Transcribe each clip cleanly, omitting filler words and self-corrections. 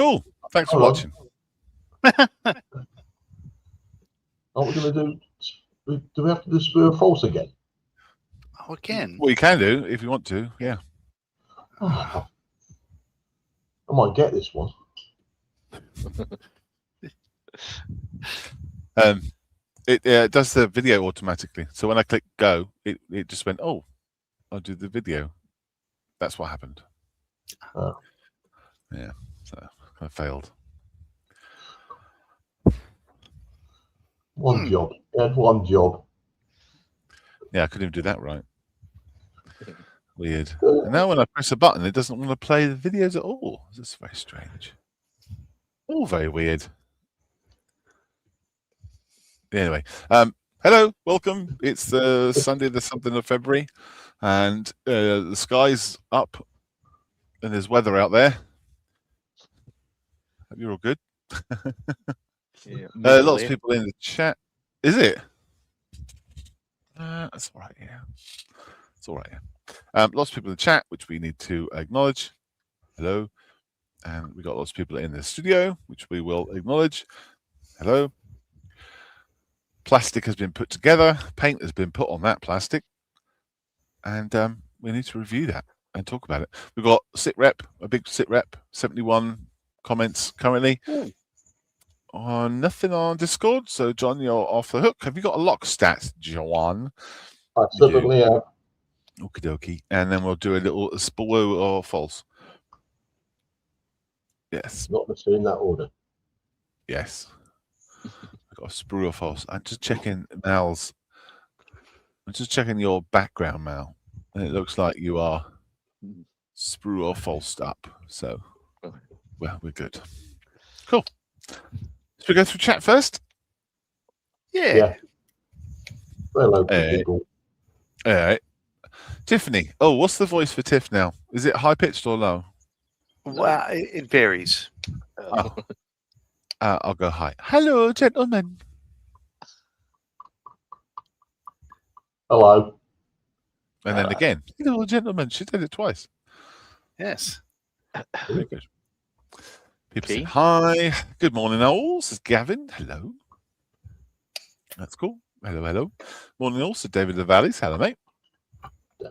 Cool. Thanks for Hold on. watching. What we're going to do? Do we have to do Spur or False again? Oh, again? Well, you can do if you want to. Yeah. Oh, I might get this one. It does the video automatically. So when I click go, it just went, oh, I'll do the video. That's what happened. Oh. Yeah. So I failed. One job. He had one job. Yeah, I couldn't even do that right. Weird. And now when I press a button, it doesn't want to play the videos at all. This is very strange. All very weird. Anyway, hello, welcome. It's Sunday the something of February, and the sky's up, and there's weather out there. Hope you're all good. Yeah, lots of people in the chat. Is it? That's all right. Yeah, it's all right. Yeah. Lots of people in the chat, which we need to acknowledge. Hello, and we got lots of people in the studio, which we will acknowledge. Hello. Plastic has been put together. Paint has been put on that plastic, and we need to review that and talk about it. We've got sitrep, a big sitrep, 71 comments currently. Nothing on Discord. So John, you're off the hook. Have you got a lock stat, John? I certainly have. Okie dokie. And then we'll do a little spoo or false. Yes. Not necessarily in that order. Yes. I've got a sprue or false. I'm just checking Mal's. I'm just checking your background, Mal. And it looks like you are sprue or falsed up. So, well, we're good. Cool. Should we go through chat first? Yeah. Hello, people. All right. Tiffany. Oh, what's the voice for Tiff now? Is it high pitched or low? Well, it varies. Oh. I'll go high. Hello, gentlemen. Hello. And then again, hello, gentlemen. She did it twice. Yes. Very good. People say hi. Good morning, Owls. This is Gavin. Hello. That's cool. Hello, hello. Morning, also David the Valleys. Hello, mate.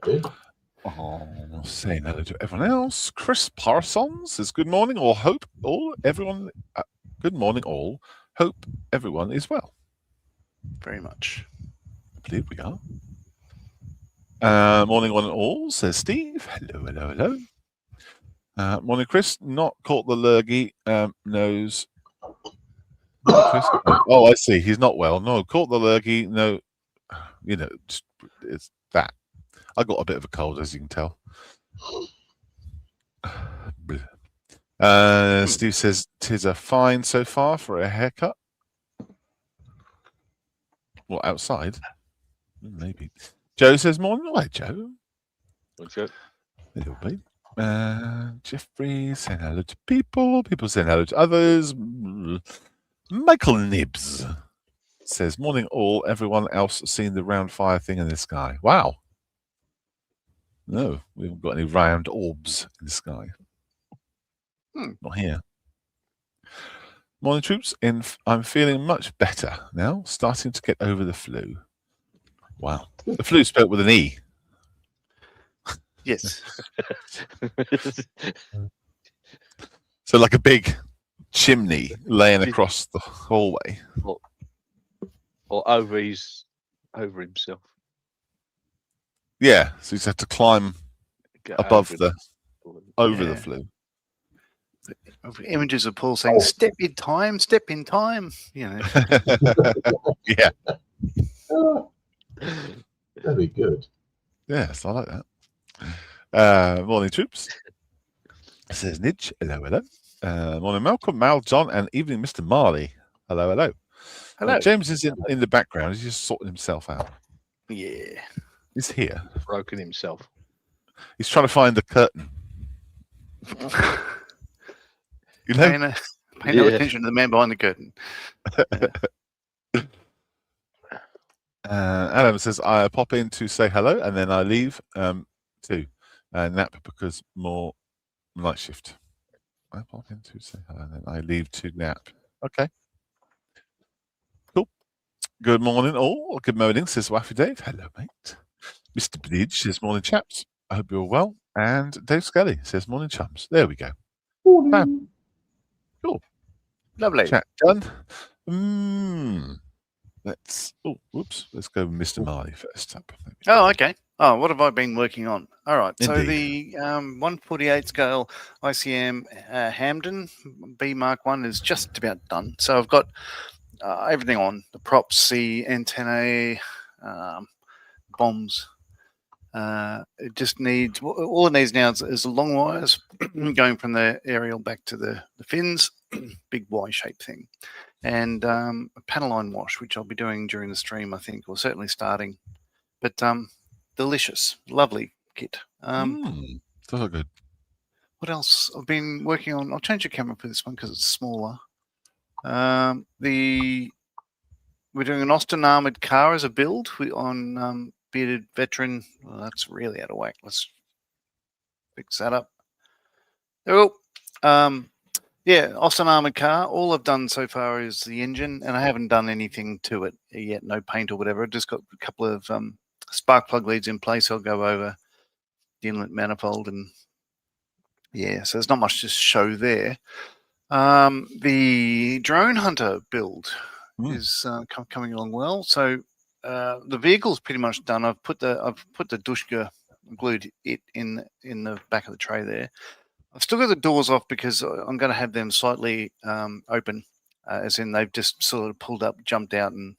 David. Oh, saying hello to everyone else. Chris Parsons says good morning, or hope all everyone. Good morning, all. Hope everyone is well. Very much. I believe we are. Morning, one and all, says Steve. Hello, hello, hello. Morning, Chris. Not caught the lurgy. Knows. Chris, oh, I see. He's not well. No, caught the lurgy. No, you know, it's that. I got a bit of a cold, as you can tell. Steve says, "'Tis a fine so far for a haircut." Well, outside, maybe. Joe says, "Morning, hi, Joe." What's up? Little bit. Jeffrey saying hello to people. People saying hello to others. Michael Nibs says, "Morning, all. Everyone else seen the round fire thing in the sky?" Wow. No, we haven't got any round orbs in the sky. Not here. Morning, troops. I'm feeling much better now. Starting to get over the flu. Wow. The flu spelled with an E. Yes. So like a big chimney laying across the hallway. Or over himself. Yeah, so he's had to climb above the over Yeah. the flu. Images of Paul saying, "Step in time, step in time." You know. Yeah. Very good. Yes, I like that. Morning, troops. Says Nidge. Hello, hello. Morning, Malcolm, Mal, John, and evening, Mr. Marley. Hello, hello. Hello. James is in the background. He's just sorting himself out. Yeah. He's here. Broken himself. He's trying to find the curtain. You know? Pay no attention to the man behind the curtain. Adam says, I pop in to say hello and then I leave to nap because more night shift. I pop in to say hello, and then I leave to nap. Okay. Cool. Good morning, all. Good morning, says Waffy Dave. Hello, mate. Mr. Bridge says morning, chaps. I hope you're well. And Dave Scully says morning, chums. There we go. Bam. Cool. Lovely. Chat done. Let's. Oh, whoops. Let's go with Mr. Marley first up. Oh, okay. Oh, what have I been working on? All right. So Indeed. the 148 scale ICM Hamden B Mark 1 is just about done. So I've got everything on the props, the antennae, bombs. It just needs, all it needs now is the long wires going from the aerial back to the fins, big Y-shaped thing, and a panel line wash, which I'll be doing during the stream, I think, or certainly starting. But delicious, lovely kit. So good. What else? I've been working on. I'll change the camera for this one because it's smaller. We're doing an Austin armored car as a build on bearded veteran. Well, that's really out of whack. Let's fix that up. There we go. Yeah, Austin armored car. All I've done so far is the engine, and I haven't done anything to it yet. No paint or whatever. I've just got a couple of spark plug leads in place. I'll go over the inlet manifold, and yeah, so there's not much to show there. The drone hunter build is coming along well. So the vehicle's pretty much done. I've put the Dushka, glued it in the back of the tray there. I've still got the doors off because I'm going to have them slightly open, as in they've just sort of pulled up, jumped out, and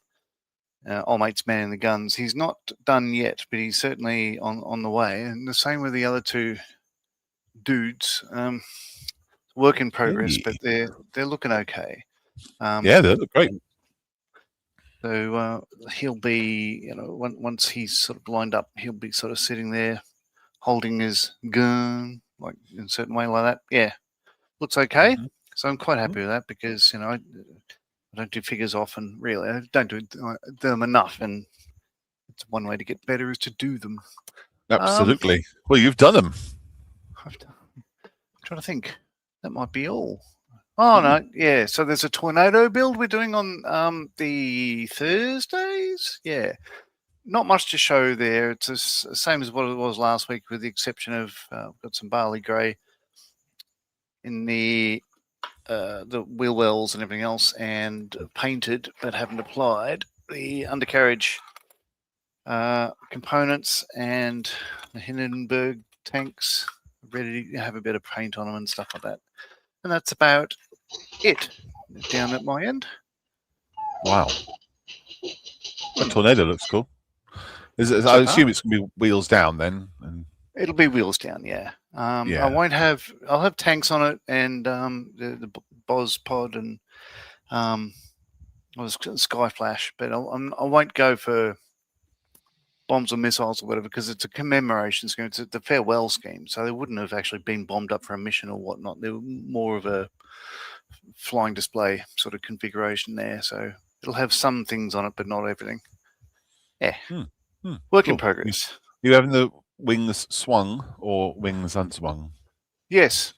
old mate's manning the guns. He's not done yet, but he's certainly on the way. And the same with the other two dudes. Work in progress, but they're looking okay. Yeah, they look great. So he'll be, once he's sort of lined up, he'll be sort of sitting there holding his gun, like in a certain way like that. Yeah, looks okay. So I'm quite happy with that because, I don't do figures often, really. I don't do them enough, and it's one way to get better is to do them. Absolutely. Well, you've done them. I'm trying to think. That might be all. Oh, no. Yeah. So there's a tornado build we're doing on the Thursdays. Yeah. Not much to show there. It's the same as what it was last week, with the exception of we've got some barley grey in the wheel wells and everything else, and painted but haven't applied. The undercarriage components and the Hindenburg tanks ready to have a bit of paint on them and stuff like that. And that's about it down at my end. Wow. The tornado looks cool. I assume it's going to be wheels down then. It'll be wheels down, yeah. I'll have tanks on it, and the Boz pod and Sky Flash, but I won't go for bombs or missiles or whatever, because it's a commemoration scheme. It's the farewell scheme, so they wouldn't have actually been bombed up for a mission or whatnot. They were more of a flying display sort of configuration there, so it'll have some things on it, but not everything. Yeah. Work in progress. You having the wings swung or wings unswung? Yes.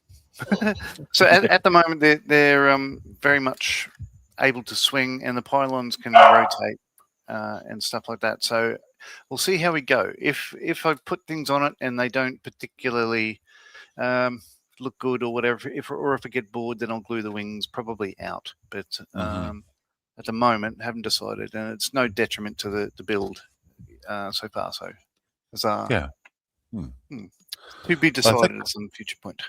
So at the moment they're very much able to swing, and the pylons can rotate and stuff like that. So we'll see how we go. If I put things on it and they don't particularly look good or whatever, if I get bored, then I'll glue the wings probably out. But at the moment, haven't decided, and it's no detriment to the build so far. So to be decided at some future point.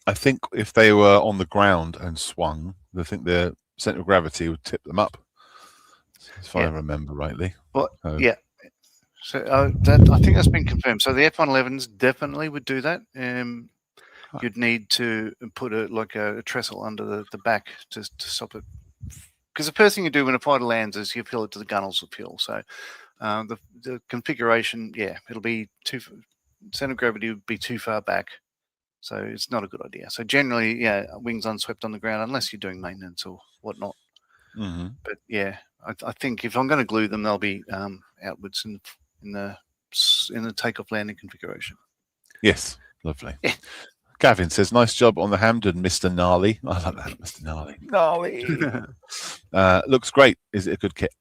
I think if they were on the ground and swung, I think the center of gravity would tip them up, if I remember rightly. But yeah. So I think that's been confirmed. So the F-111s definitely would do that. You'd need to put a trestle under the back to stop it. Because the first thing you do when a fighter lands is you fill it to the gunnels with fuel. So the configuration, it'll be center of gravity would be too far back. So it's not a good idea. So generally, wings unswept on the ground, unless you're doing maintenance or whatnot. But I think if I'm going to glue them, they'll be outwards in the takeoff landing configuration. Yes, lovely. Yeah. Gavin says, nice job on the Hamden, Mr. Gnarly. I like that, Mr. Gnarly. Gnarly. Looks great. Is it a good kit?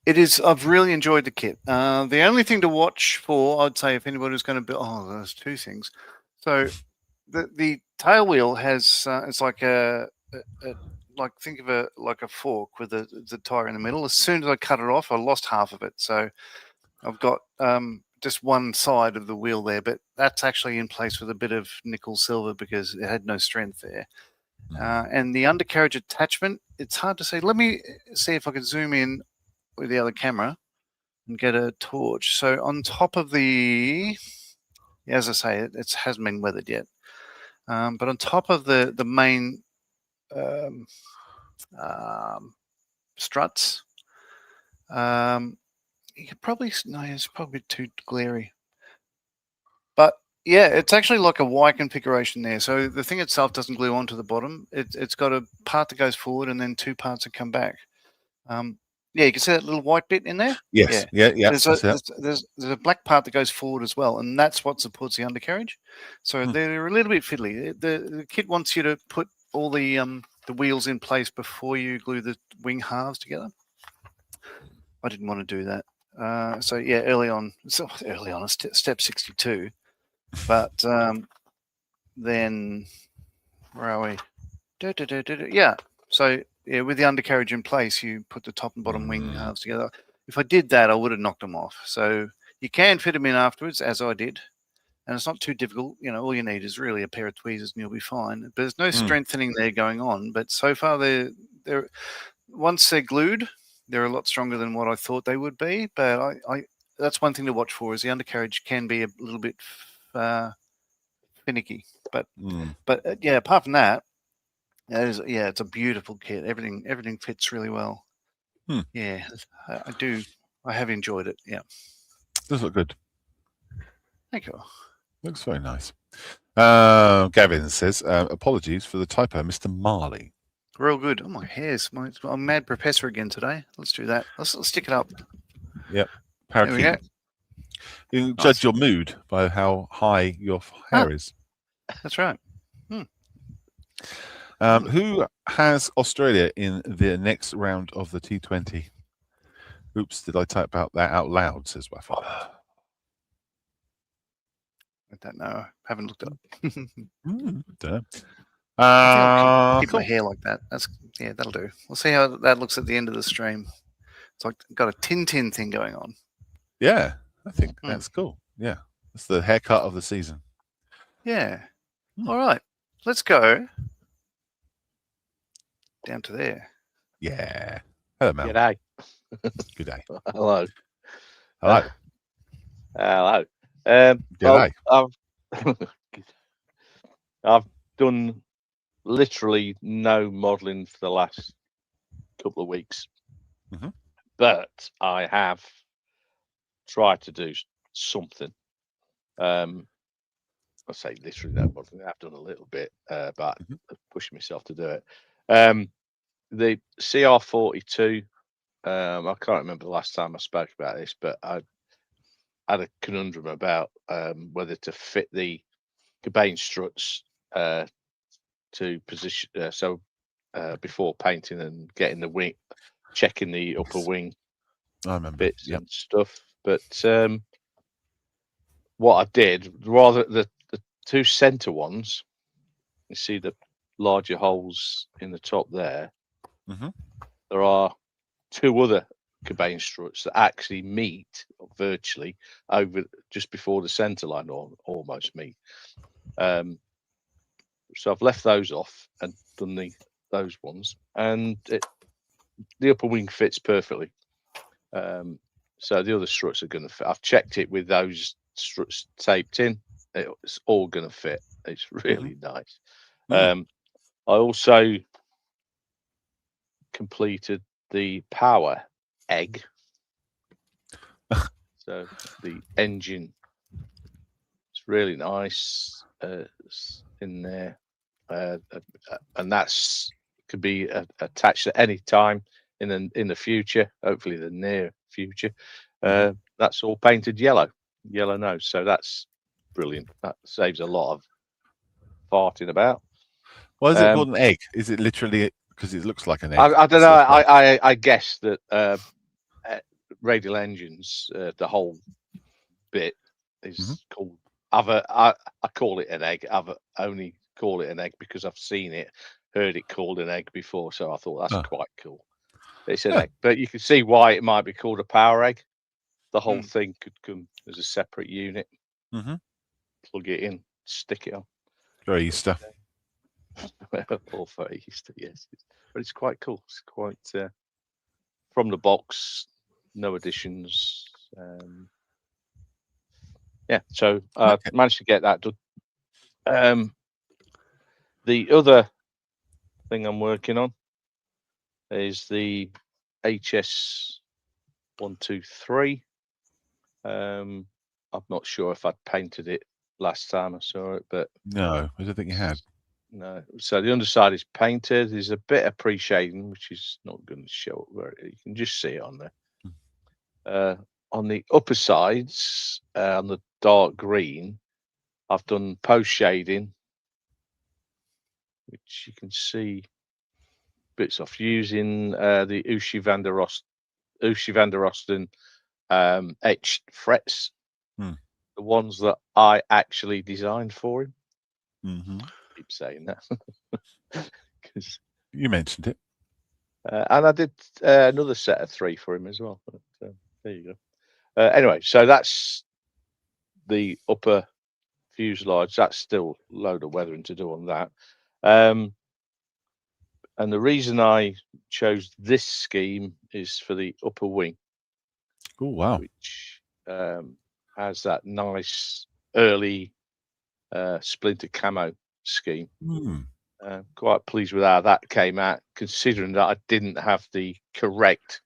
It is. I've really enjoyed the kit. The only thing to watch for, I'd say, if anybody's going to build, there's two things. So the tail wheel has it's like like think of a fork with the tire in the middle. As soon as I cut it off, I lost half of it. So I've got just one side of the wheel there, but that's actually in place with a bit of nickel silver because it had no strength there. And the undercarriage attachment, it's hard to say. Let me see if I can zoom in with the other camera and get a torch. So on top of the, as I say, it hasn't been weathered yet. But on top of the main struts, you could probably, no, it's probably too glary. But yeah, it's actually like a Y configuration there. So the thing itself doesn't glue onto the bottom. It's got a part that goes forward and then two parts that come back. Yeah, you can see that little white bit in there. Yes. Yeah. There's a black part that goes forward as well, and that's what supports the undercarriage. So they're a little bit fiddly. The kit wants you to put all the wheels in place before you glue the wing halves together. I didn't want to do that. So yeah, early on, step 62. But then where are we? Yeah. So yeah, with the undercarriage in place, you put the top and bottom wing halves together. If I did that, I would have knocked them off. So you can fit them in afterwards, as I did. And it's not too difficult. You know, all you need is really a pair of tweezers and you'll be fine. But there's no strengthening there going on. But so far, they're once they're glued, they're a lot stronger than what I thought they would be. But that's one thing to watch for, is the undercarriage can be a little bit finicky. But yeah, apart from that, it's a beautiful kit. Everything fits really well. Yeah, I have enjoyed it. Yeah, Does look good. thank you. Looks very nice. Gavin says, apologies for the typo, Mr. Marley. Real good. Oh, my hair's I'm mad professor again today. Let's do that. Let's stick it up. Yep. There we go. You can judge your mood by how high your hair is. That's right. Who has Australia in the next round of the T20? Oops, did I type out that out loud, says Waffle. I don't know. Haven't looked up. Don't I'll keep cool. my hair like that. That'll do. We'll see how that looks at the end of the stream. It's like got a Tintin thing going on. Yeah, I think that's cool. Yeah, that's the haircut of the season. Yeah. All right. Let's go down to there. Yeah. Hello, Mel. G'day. Good day. Hello. Hello. Hello. G'day. I've done literally no modelling for the last couple of weeks, but I have tried to do something. I say literally no modelling. I've done a little bit, but pushing myself to do it. The CR42. I can't remember the last time I spoke about this, but I had a conundrum about whether to fit the Cobain struts to position. Before painting and getting the wing, checking the upper wing bits and stuff. But what I did, rather the two center ones, you see the larger holes in the top there. There are two other Cobain struts that actually meet virtually over just before the center line, or almost meet. So I've left those off and done those ones, and the upper wing fits perfectly. So the other struts are going to fit. I've checked it with those struts taped in. It's all going to fit. It's really nice. I also completed the power egg. So the engine, it's really nice in there, and that's could be attached at any time in the future, hopefully the near future. That's all painted yellow nose, so that's brilliant. That saves a lot of farting about. Why is it called an egg? Is it literally because it looks like an egg? I don't know. I guess that radial engines, the whole bit is called. I call it an egg. I've only call it an egg because I've seen it, heard it called an egg before. So I thought that's quite cool. It's an egg, but you can see why it might be called a power egg. The whole thing could come as a separate unit. Plug it in, stick it on. Very Easter. All for Easter, yes. But it's quite cool. It's quite from the box, no additions. Yeah, so managed to get that done. The other thing I'm working on is the HS 123. I'm not sure if I'd painted it last time I saw it, but No, I don't think you had. no. So the underside is painted. There's a bit of pre-shading, which is not going to show up where you can just see it on there. On the upper sides, on the dark green, I've done post shading, which you can see bits of using the Ushi van der Osten etched frets, the ones that I actually designed for him. I keep saying that because you mentioned it, and I did another set of 3 for him as well. But, there you go. Anyway, so that's the upper fuselage. That's still a load of weathering to do on that. And the reason I chose this scheme is for the upper wing. Oh wow! Which has that nice early splinter camo scheme. Quite pleased with how that came out, considering that I didn't have the correct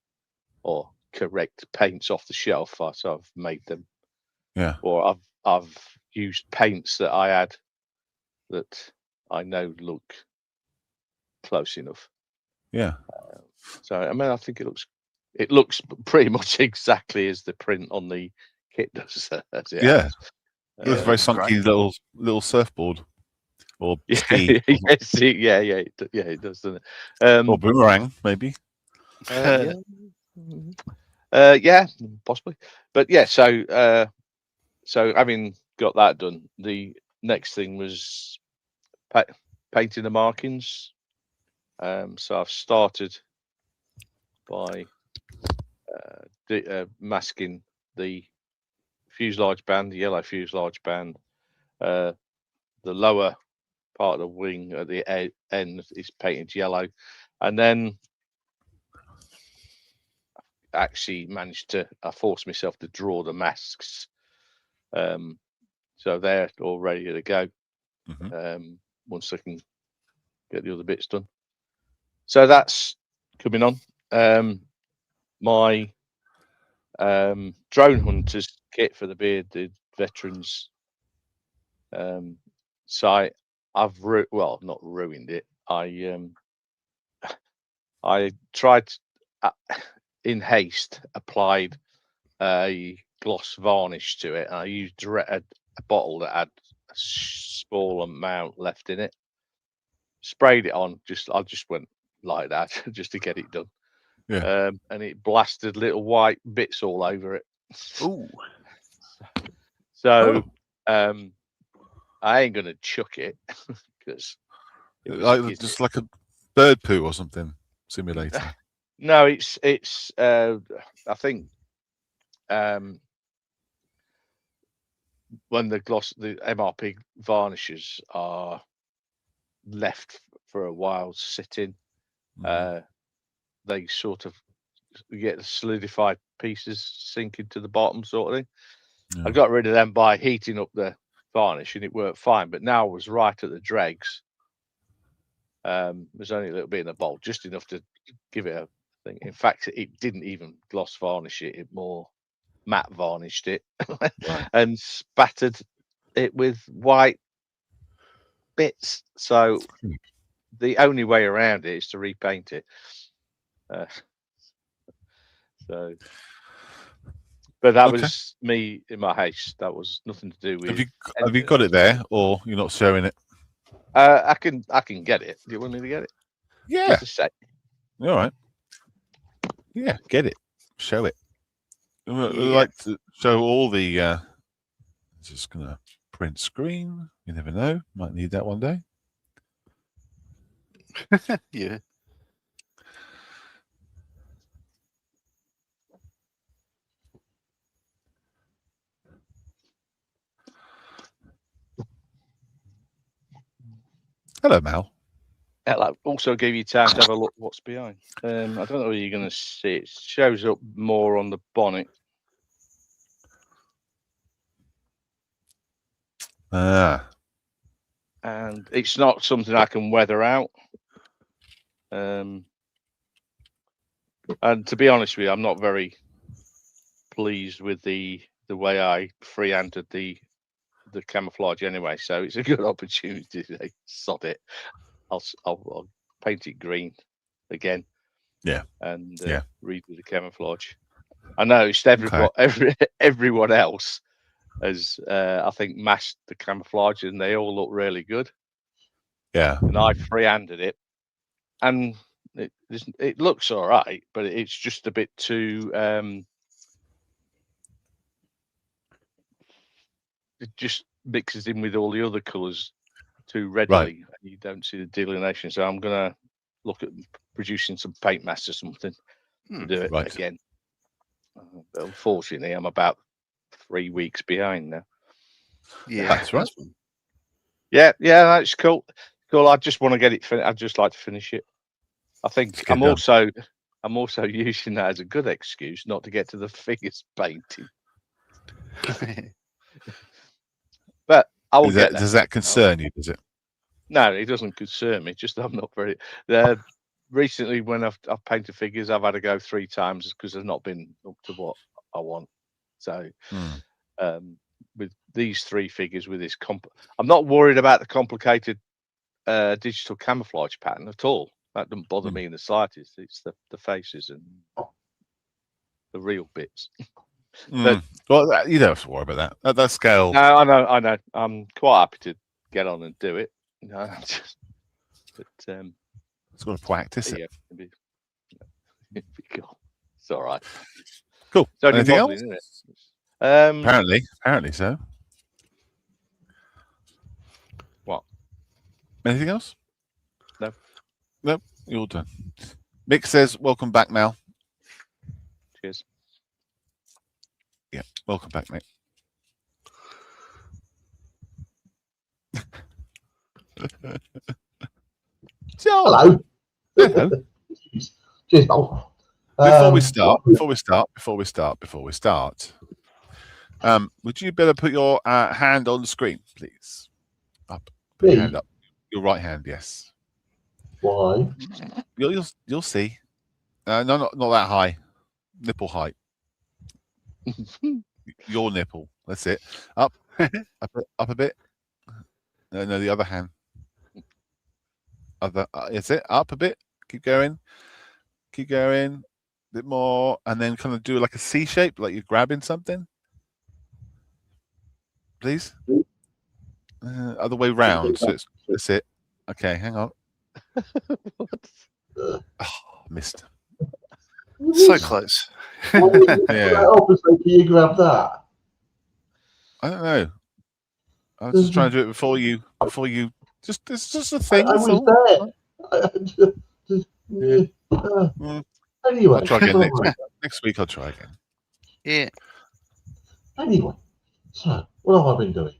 paints off the shelf, so I've made them. Yeah. Or I've used paints that I had that I know look close enough. Yeah. So I mean, I think it looks pretty much exactly as the print on the kit does. Yeah. It was a very funky little surfboard or ski. Yes, it does, doesn't it? Or boomerang, maybe. Yeah, possibly. But yeah, so having got that done, the next thing was painting the markings. So I've started by masking the fuselage band, the yellow fuselage band. The lower part of the wing at the end is painted yellow, and then actually I forced myself to draw the masks, so they're all ready to go. Once I can get the other bits done, so that's coming on. My drone hunters kit for the bearded veterans site, I've not ruined it. I tried in haste, applied a gloss varnish to it. And I used a bottle that had a small amount left in it. Sprayed it on. I just went like that just to get it done. Yeah. And it blasted little white bits all over it. Ooh. So I ain't gonna chuck it because just like a bird poo or something simulator. No, it's I think when the MRP varnishes are left for a while sitting, they sort of get the solidified pieces sink into the bottom, sort of thing. Yeah. I got rid of them by heating up the varnish and it worked fine, but now I was right at the dregs. There's only a little bit in the bowl, just enough to give it a thing. In fact, it didn't even gloss varnish it, it more matte varnished it and spattered it with white bits. So the only way around it is to repaint it. But that was me in my haste. That was nothing to do with. Have you got it there, or you're not showing it? I can get it. Do you want me to get it? Yeah. Just a sec. All right. Yeah, get it. Show it. We Yeah. like to show all the. Just gonna print screen. You never know. Might need that one day. Yeah. Hello, Mal. That'll also give you time to have a look what's behind. I don't know whether you're going to see it. It shows up more on the bonnet. Ah. And it's not something I can weather out. And to be honest with you, I'm not very pleased with the way I free-handed the camouflage anyway. So it's a good opportunity to sod it. I'll paint it green again. Yeah. And Yeah. redo the camouflage. I noticed everyone else has I think masked the camouflage, and they all look really good. Yeah. And I free-handed it, and it looks all right, but it's just a bit too. It just mixes in with all the other colours too readily, and you don't see the delineation. So I'm gonna look at producing some paint masks or something to do it again. But unfortunately, I'm about 3 weeks behind now. Yeah, That's right. Yeah, that's cool. Cool. I just want to get it finished. I'd just like to finish it. I think I'm also using that as a good excuse not to get to the figures painting. But I will get that. Does that concern you? Does it? No, it doesn't concern me. Just I'm not very. Recently, when I've painted figures, I've had to go 3 times because they've not been up to what I want. So, with these 3 figures, with this I'm not worried about the complicated digital camouflage pattern at all. That doesn't bother me in the slightest. It's the faces and the real bits. But, well, you don't have to worry about that. At that scale. No, I know. I'm quite happy to get on and do it. It's got to practice it. It's all right. Cool. It's only Anything modeling, else? isn't it? Apparently so. What? Anything else? No. Nope. You're all done. Mick says, "Welcome back, Mal." Cheers. Yeah, welcome back, Mick. Hello. Hello. Cheers, Paul. Before we start, would you better put your hand on the screen, please? Up. Put your hand up. Your right hand, yes. Why? You'll see. No, not that high. Nipple height. Your nipple. That's it. Up. up a bit. No, the other hand. That's it. Up a bit. Keep going. Keep going. A bit more, and then kind of do like a C shape, like you're grabbing something. Please. Other way round. So that's it. Okay, hang on. Oh, missed. So close. Yeah. Obviously, can you grab that? I don't know. I was just trying to do it before you. Just it's just a thing. I was there. Anyway, I'll try again next week. Next week I'll try again. Yeah. Anyway, so what have I been doing?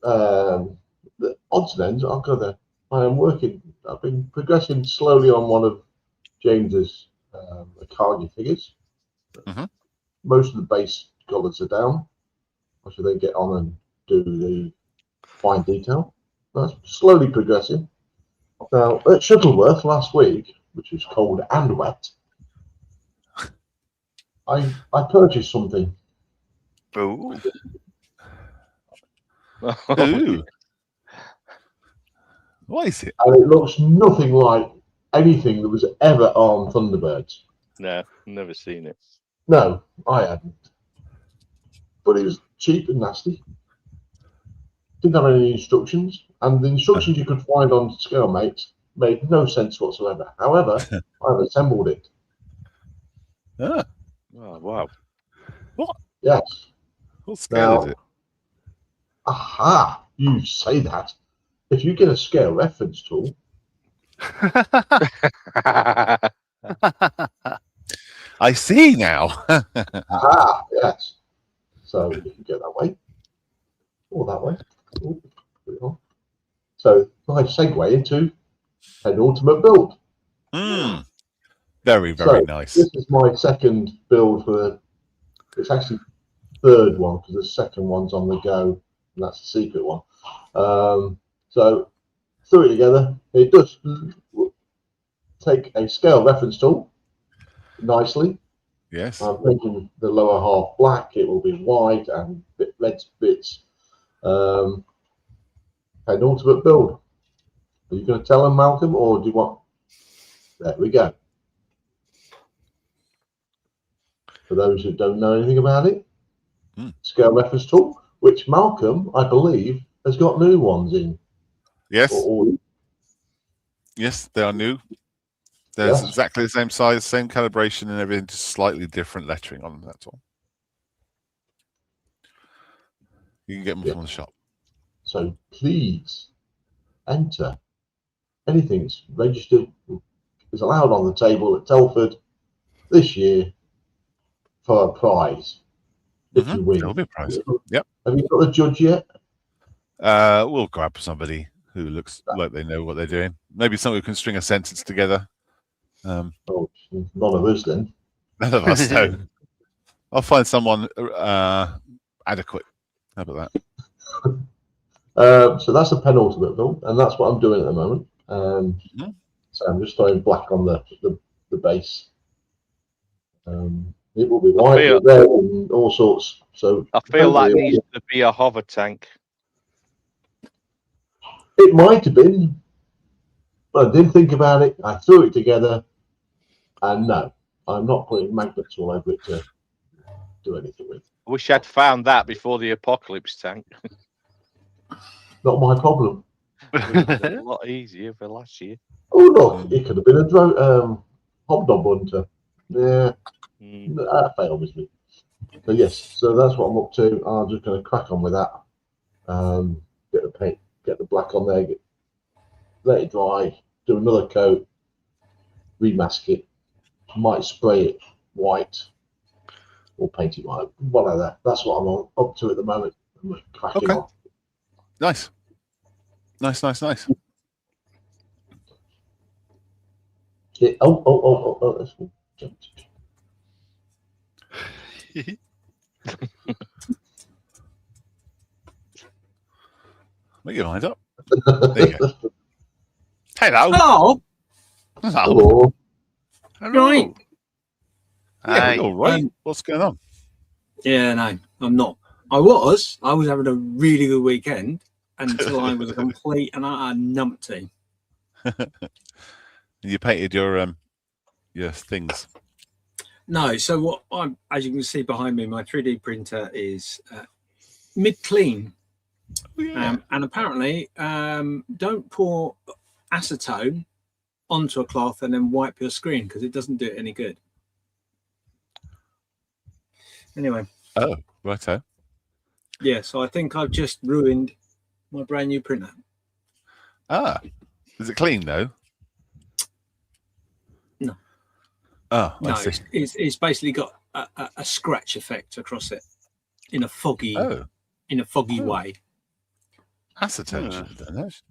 The odds and ends. I've been progressing slowly on one of James's Akagi figures. Most of the base colours are down. I should then get on and do the fine detail. That's slowly progressing. Now, at Shuttleworth last week, which was cold and wet, I purchased something. Ooh. Ooh. What is it? And it looks nothing like anything that was ever on Thunderbirds. No, never seen it. No, I hadn't. But it was cheap and nasty. didn't have any instructions, and the instructions you could find on ScaleMates made no sense whatsoever. However, I've assembled it. Ah, Oh, wow. Yes. what scale is Now, it? aha! You say that. If you get a scale reference tool, I see now. aha, yes. So you can go that way, or that way. Ooh, put it on. So nice segue into an ultimate build. Very, very So nice. this is my second build for it's actually third one because the second one's on the go, and that's the secret one. So threw it together. It does take a scale reference tool nicely. Yes. I'm making the lower half black. It will be white and red bits. An ultimate build. Are you going to tell them, Malcolm, or do you want? There we go. For those who don't know anything about it, scale reference tool, which Malcolm, I believe, has got new ones in. Yes. Or Yes, they are new. There's yes. exactly the same size, same calibration and everything, just slightly different lettering on them, that's all. You can get them from the shop. So please enter anything that's registered is allowed on the table at Telford this year for a prize if you win. There'll be a prize. Yep. Have you got the judge yet? We'll grab somebody who looks like they know what they're doing. Maybe someone who can string a sentence together. Oh, none of us then. None of us know. I'll find someone adequate. How about that? So that's the penultimate build, and that's what I'm doing at the moment. So I'm just throwing black on the base. It will be white, red, and all sorts. So I feel that needs to be a hover tank. It might have been, but I didn't think about it. I threw it together, and no, I'm not putting magnets all over it to do anything with. I wish I'd found that before the apocalypse tank. Not my problem. A lot easier for last year. Oh look, it could have been a hobnob hunter. Yeah, that failed me. So yes, so that's what I'm up to. I'm just going to crack on with that. Get the paint, get the black on there, let it dry, do another coat, remask it. Might spray it white or paint it white, whatever. That's what I'm up to at the moment. I'm cracking on. Nice. Nice. Yeah. Oh, that's cool. Make your mind up. There you go. Hello. Hello. Hello. Right. Yeah, you're all right. What's going on? Yeah, no, I'm not. I was having a really good weekend until I was a complete and utter numpty. You painted your things. No, so what I'm, as you can see behind me, my 3D printer is mid-clean. And apparently, don't pour acetone onto a cloth and then wipe your screen because it doesn't do it any good. Anyway. Oh, righto. Yeah, so I think I've just ruined my brand new printer. Ah, is it clean though? No. Oh, no, I see. It's basically got a scratch effect across it in a foggy way. Acetone should have done that.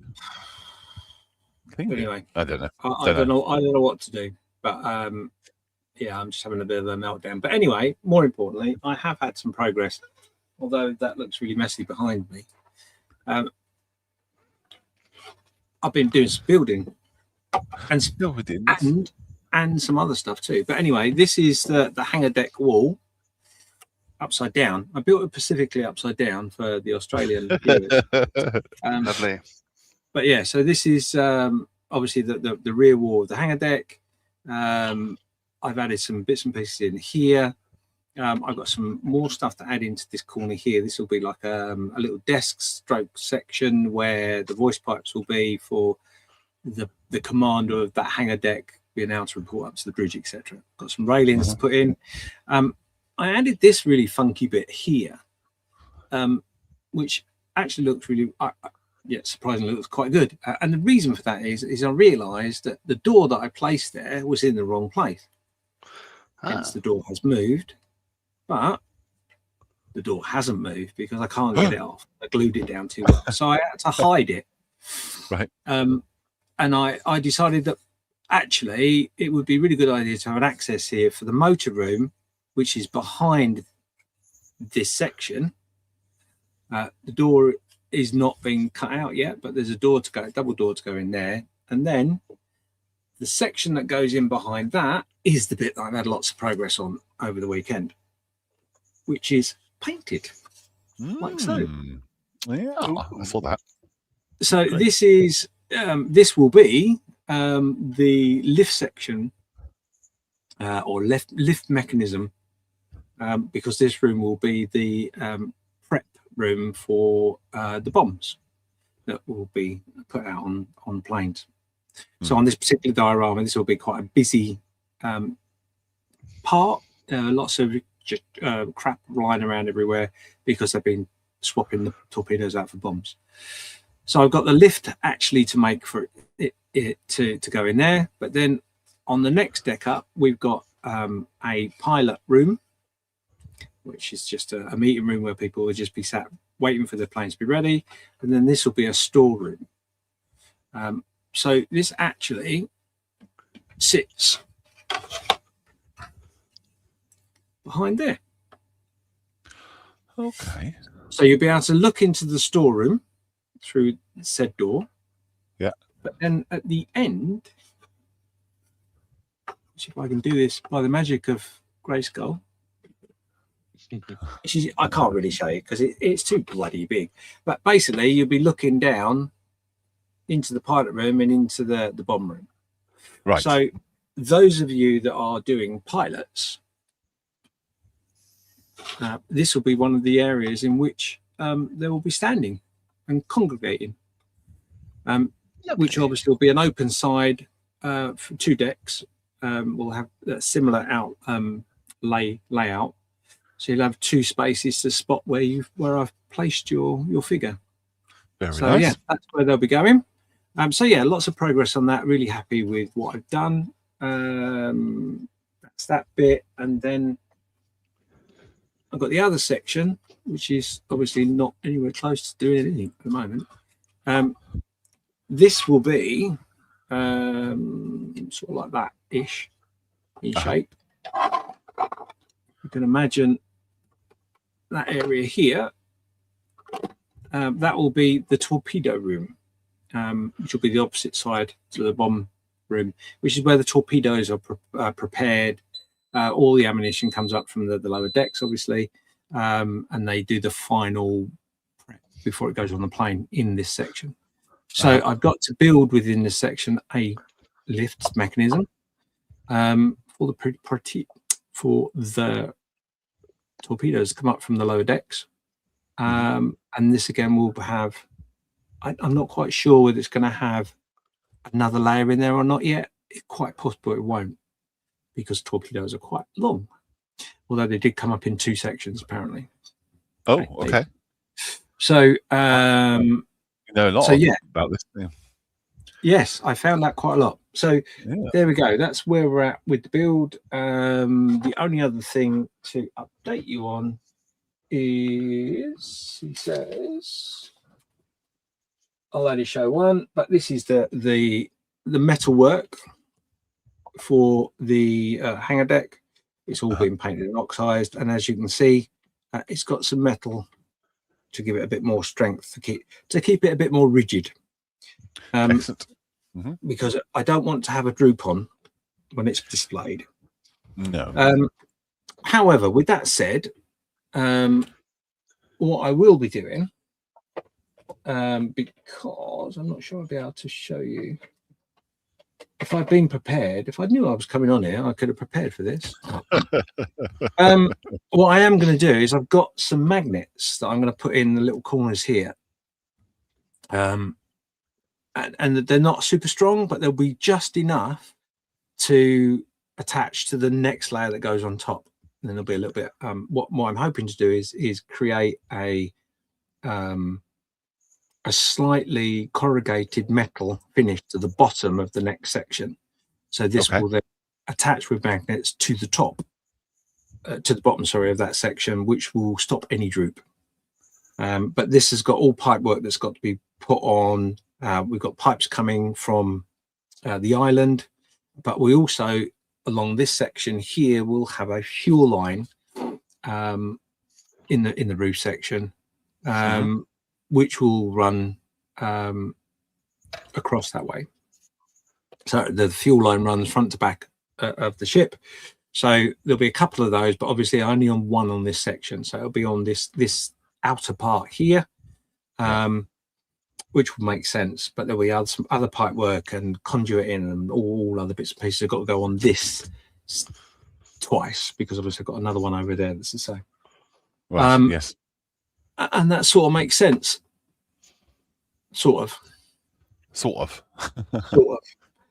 Anyway, I don't know. I don't know what to do, but yeah, I'm just having a bit of a meltdown. But anyway, more importantly, I have had some progress, although that looks really messy behind me. I've been doing some building and some other stuff too. But anyway, this is the hangar deck wall upside down. I built it specifically upside down for the Australian viewers. Lovely. But yeah, so this is obviously the rear wall of the hangar deck. I've added some bits and pieces in here. I've got some more stuff to add into this corner here. This will be like a little desk stroke section where the voice pipes will be for the commander of that hangar deck being able to report up to the bridge, etc. Got some railings to put in. I added this really funky bit here, which actually looks really, surprisingly looks quite good. And the reason for that is I realised that the door that I placed there was in the wrong place. Hence the door has moved, but the door hasn't moved because I can't get it off. I glued it down too well. So I had to hide it. Right. And I decided that actually it would be a really good idea to have an access here for the motor room, which is behind this section. The door is not being cut out yet, but there's a door to go, double door to go in there. And then the section that goes in behind that is the bit that I've had lots of progress on over the weekend, which is painted like so. Yeah, I saw that. So Great. this is this will be the lift section or lift mechanism, because this room will be the prep room for the bombs that will be put out on planes. So on this particular diorama, this will be quite a busy part. Lots of crap lying around everywhere because they've been swapping the torpedoes out for bombs. So I've got the lift actually to make for it to go in there. But then on the next deck up, we've got a pilot room, which is just a meeting room where people will just be sat waiting for the planes to be ready. And then this will be a storeroom. So this actually sits behind there. Okay. So you'll be able to look into the storeroom through said door. Yeah. But then at the end, see if I can do this by the magic of Grayskull. I can't really show you because it's too bloody big. But basically, you'll be looking down into the pilot room and into the bomb room. Right. So those of you that are doing pilots, this will be one of the areas in which they will be standing and congregating, which obviously will be an open side for 2 decks. We'll have a similar layout. So you'll have 2 spaces to spot where I've placed your figure. Very so nice. Yeah, that's where they'll be going. So yeah, lots of progress on that. Really happy with what I've done. That's that bit, and then I've got the other section, which is obviously not anywhere close to doing anything at the moment. This will be sort of like that ish in shape. You can imagine that area here. That will be the torpedo room, which will be the opposite side to the bomb room, which is where the torpedoes are prepared. All the ammunition comes up from the lower decks, obviously, and they do the final prep before it goes on the plane in this section. So I've got to build within this section a lift mechanism for the torpedoes to come up from the lower decks. And this again will have, I'm not quite sure whether it's going to have another layer in there or not yet. It's quite possible it won't, because torpedoes are quite long, although they did come up in 2 sections apparently. Oh, okay. So you know a lot about this thing. Yes, I found that quite a lot. So there we go. That's where we're at with the build. The only other thing to update you on is, he says, I'll only show one, but this is the metal work for the hangar deck. It's all been painted and oxidized, and as you can see, it's got some metal to give it a bit more strength, to keep it a bit more rigid. Excellent. Because I don't want to have a droop on when it's displayed. No. However, with that said, what I will be doing, because I'm not sure I'll be able to show you if I'd been prepared, if I knew I was coming on here, I could have prepared for this. What I am going to do is I've got some magnets that I'm going to put in the little corners here. And they're not super strong, but they'll be just enough to attach to the next layer that goes on top. And then there'll be a little bit, what I'm hoping to do is create a slightly corrugated metal finish to the bottom of the next section. So this will then attach with magnets to the top, to the bottom, sorry, of that section, which will stop any droop. But this has got all pipe work that's got to be put on. We've got pipes coming from the island, but we also, along this section here, will have a fuel line in the roof section, which will run across that way. So the fuel line runs front to back of the ship. So there'll be a couple of those, but obviously only on one on this section. So it'll be on this outer part here, which will make sense. But there'll be some other pipe work and conduit in and all other bits and pieces have got to go on this twice, because obviously I've got another one over there that's the same. Right, yes. And that sort of makes sense. Sort of. Sort of.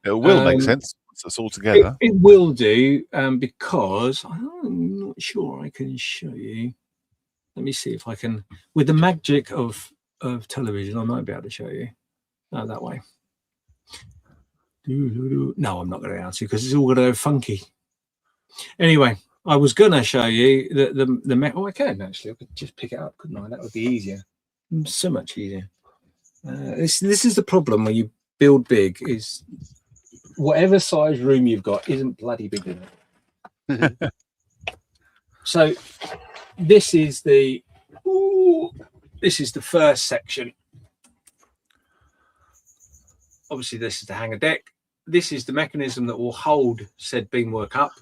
It will make sense once it's all together. It will do, because I'm not sure I can show you. Let me see if I can, with the magic of television, I might be able to show you. No, that way. No, I'm not going to answer because it's all going to go funky. Anyway, I was going to show you the metal. Oh, I can actually. I could just pick it up, couldn't I? That would be easier. So much easier. This is the problem when you build big, is whatever size room you've got isn't bloody big enough. So this is the first section. Obviously, this is the hangar deck. This is the mechanism that will hold said beamwork up.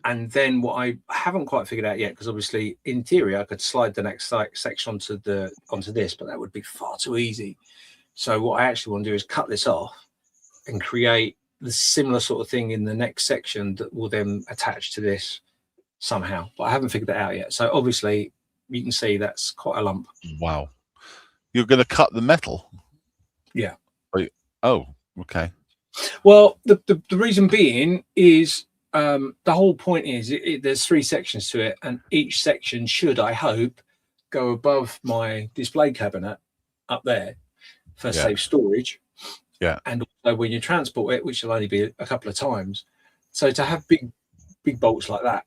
And then what I haven't quite figured out yet, because obviously in theory I could slide the next section onto this, but that would be far too easy. So what I actually want to do is cut this off and create the similar sort of thing in the next section that will then attach to this somehow. But I haven't figured that out yet. So obviously you can see that's quite a lump. Wow. You're going to cut the metal? Yeah. Oh, okay. Well, the reason being is the whole point is there's 3 sections to it, and each section should, I hope, go above my display cabinet up there for safe storage. Yeah. And also when you transport it, which will only be a couple of times. So to have big bolts like that,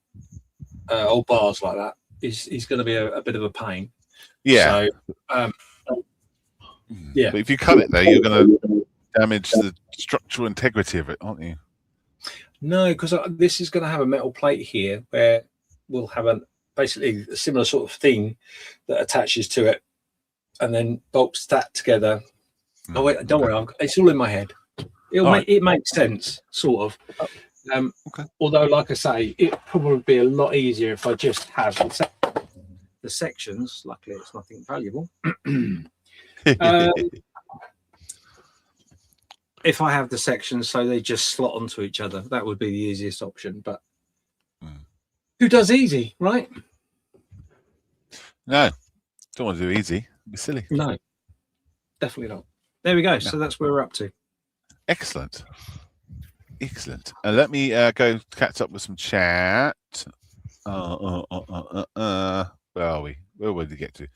or bars like that, is going to be a bit of a pain. Yeah. So, yeah. But if you cut it there, you're going to damage the structural integrity of it, aren't you? No, because this is going to have a metal plate here where we'll have basically a similar sort of thing that attaches to it and then bolts that together. Oh wait, don't worry, it's all in my head. It makes sense, sort of. Although, like I say, it'd probably be a lot easier if I just have the sections. Luckily, it's nothing valuable. If I have the sections so they just slot onto each other, that would be the easiest option. But who does easy, right? No, don't want to do easy. It'd be silly. No, definitely not. There we go. No. So that's where we're up to. Excellent. Excellent. Let me go catch up with some chat. Where are we? Where would we get to?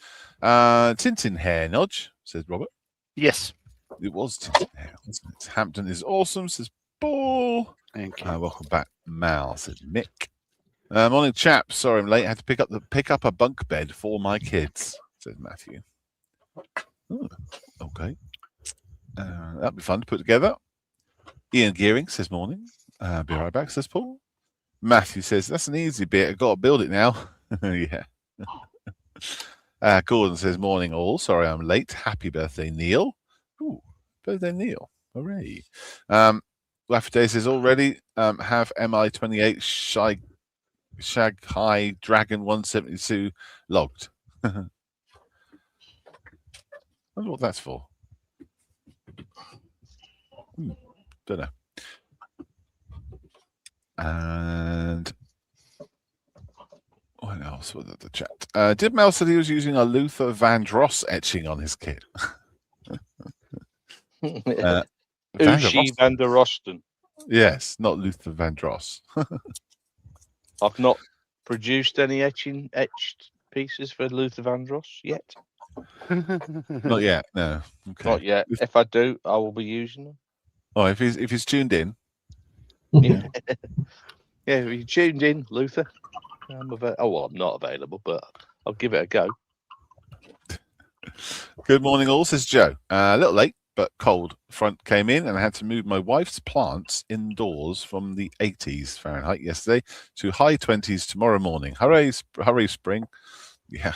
Tintin Hair Nodge, says Robert. Yes. It was Tintin Hair. Hampton is awesome, says Paul. Thank you. Welcome back, Mal, says Nick. Morning, chaps. Sorry I'm late. I had to pick up a bunk bed for my kids, says Matthew. Oh, okay. That'd be fun to put together. Ian Gearing says morning. Be right back, says Paul. Matthew says that's an easy bit. I've got to build it now. Yeah. Gordon says morning all. Sorry I'm late. Happy birthday, Neil. Ooh, birthday, Neil. Hooray. Lafayette says already have MI-28 Shanghai Dragon 172 logged. I wonder what that's for. Don't know. And what else was at the chat? Did Mel said he was using a Luther Vandross etching on his kit? Ushi van der Rosten. Yes, not Luther Vandross. I've not produced any etched pieces for Luther Vandross yet. Not yet, no. Okay. Not yet. If I do, I will be using them. Oh, if he's tuned in. Yeah, yeah. If you tuned in, Luther. I'm not available, but I'll give it a go. Good morning, all. Says Joe. A little late, but cold front came in, and I had to move my wife's plants indoors from the 80s Fahrenheit yesterday to high 20s tomorrow morning. Hooray, hooray, spring! Yeah.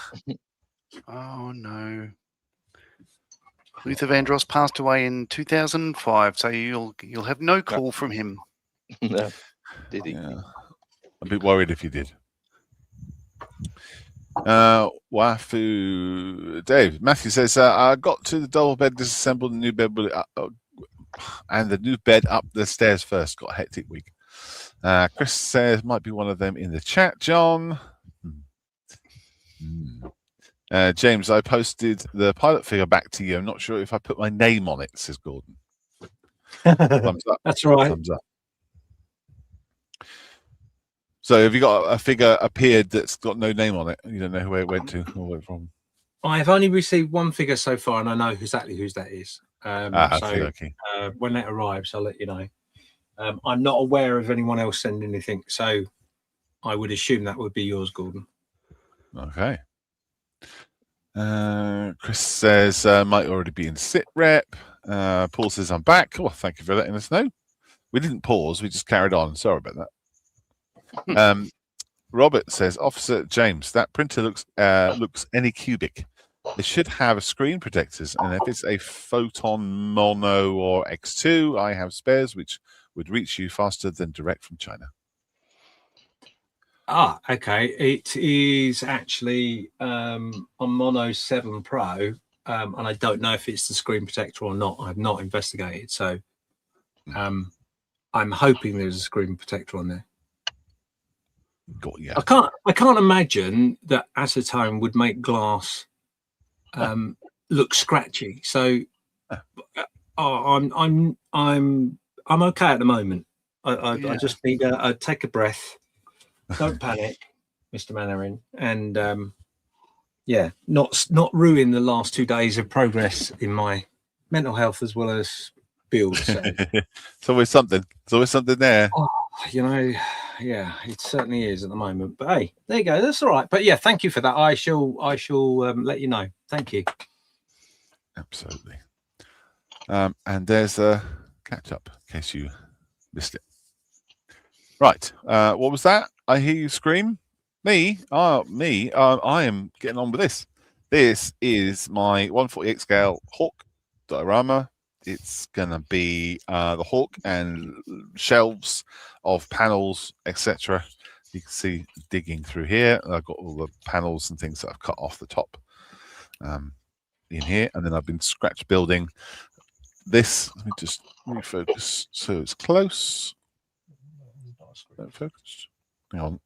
Oh no. Luther Vandross passed away in 2005, so you'll have no call from him. No, did he? Yeah. A bit worried if you did. Wafu Dave Matthew says I got to the double bed, disassembled the new bed, and the new bed up the stairs first. Got a hectic week. Chris says might be one of them in the chat. John. James, I posted the pilot figure back to you. I'm not sure if I put my name on it, says Gordon. Thumbs up. That's right. Thumbs up. So have you got a figure appeared that's got no name on it? You don't know where it went to or where it from? I've only received one figure so far, and I know exactly whose that is. Okay. When that arrives, I'll let you know. I'm not aware of anyone else sending anything, so I would assume that would be yours, Gordon. Okay. Chris says might already be in sit rep. Paul says I'm back. Oh, thank you for letting us know. We didn't pause, we just carried on. Sorry about that. Robert says, Officer James, that printer looks any cubic. It should have screen protectors, and if it's a Photon Mono or X2, I have spares which would reach you faster than direct from China. Ah, okay. It is actually on Mono 7 Pro, and I don't know if it's the screen protector or not. I've not investigated, so I'm hoping there's a screen protector on there. Yeah. I can't imagine that acetone would make glass look scratchy. So I'm okay at the moment. I just need to take a breath. Don't panic, Mr. Mannering, and not ruin the last 2 days of progress in my mental health as well as build. So. It's always something. It's always something there. Oh, yeah, it certainly is at the moment. But hey, there you go. That's all right. But yeah, thank you for that. I shall let you know. Thank you. Absolutely. And there's a catch up in case you missed it. Right. What was that? I hear you scream. Me. I am getting on with this. This is my 148 scale Hawk diorama. It's gonna be the Hawk and shelves of panels, etc. You can see digging through here. I've got all the panels and things that I've cut off the top in here, and then I've been scratch building this. Let me just refocus so it's close. Don't focus. Hang on.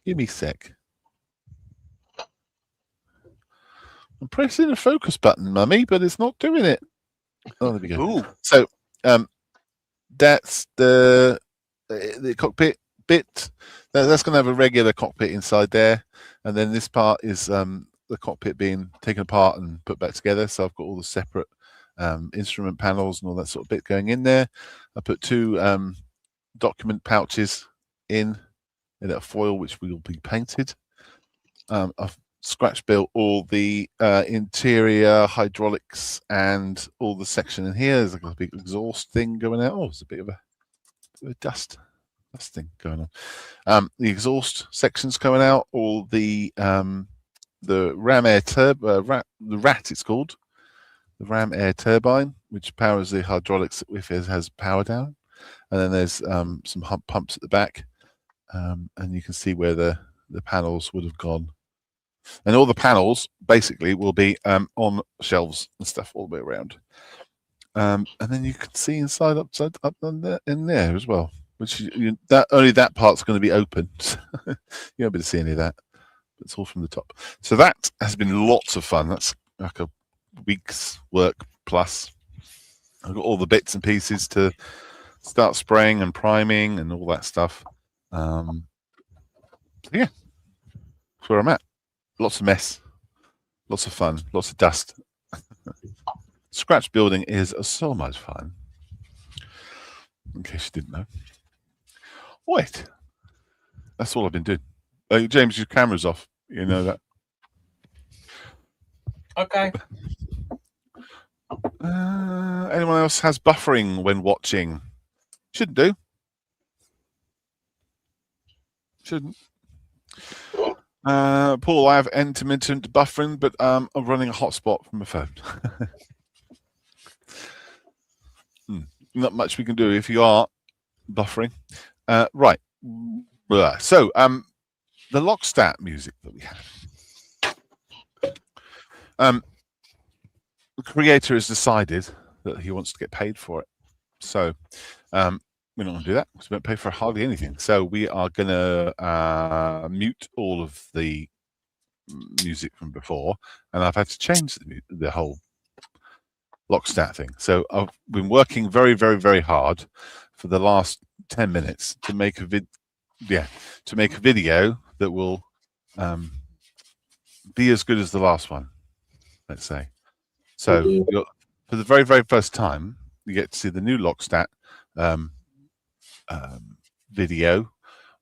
Give me a sec. I'm pressing the focus button, mummy, but it's not doing it. Oh, there we go. Ooh. So that's the cockpit bit. That's going to have a regular cockpit inside there, and then this part is the cockpit being taken apart and put back together. So I've got all the separate instrument panels and all that sort of bit going in there. I put 2 document pouches in a foil which will be painted. I've scratch built all the interior hydraulics and all the section in here. There's like a big exhaust thing going out. Oh, there's a bit of a dust thing going on. The exhaust sections coming out. All the ram air turbo, the RAT it's called, the ram air turbine, which powers the hydraulics if it has power down. And then there's some pumps at the back, and you can see where the panels would have gone. And all the panels basically will be on shelves and stuff all the way around. and then you can see inside upside up in there as well. Which that only that part's going to be open. You won't be able to see any of that. It's all from the top. So that has been lots of fun. That's like a week's work plus. I've got all the bits and pieces to start spraying and priming and all that stuff. Yeah, that's where I'm at. Lots of mess, lots of fun, lots of dust. Scratch building is so much fun. In case you didn't know. Wait, that's all I've been doing. James, your camera's off. You know that. Okay. Anyone else has buffering when watching? Shouldn't do. Shouldn't. Paul, I have intermittent buffering, but I'm running a hotspot from my phone. Not much we can do if you are buffering. Right. So, the Lockstat music that we have. The creator has decided that he wants to get paid for it. So, we're not going to do that because we don't pay for hardly anything. So we are going to mute all of the music from before, and I've had to change the whole Lockstat thing. So I've been working very, very, very hard for the last 10 minutes to make a video that will be as good as the last one, let's say. So for the very, very first time, you get to see the new Lockstat video,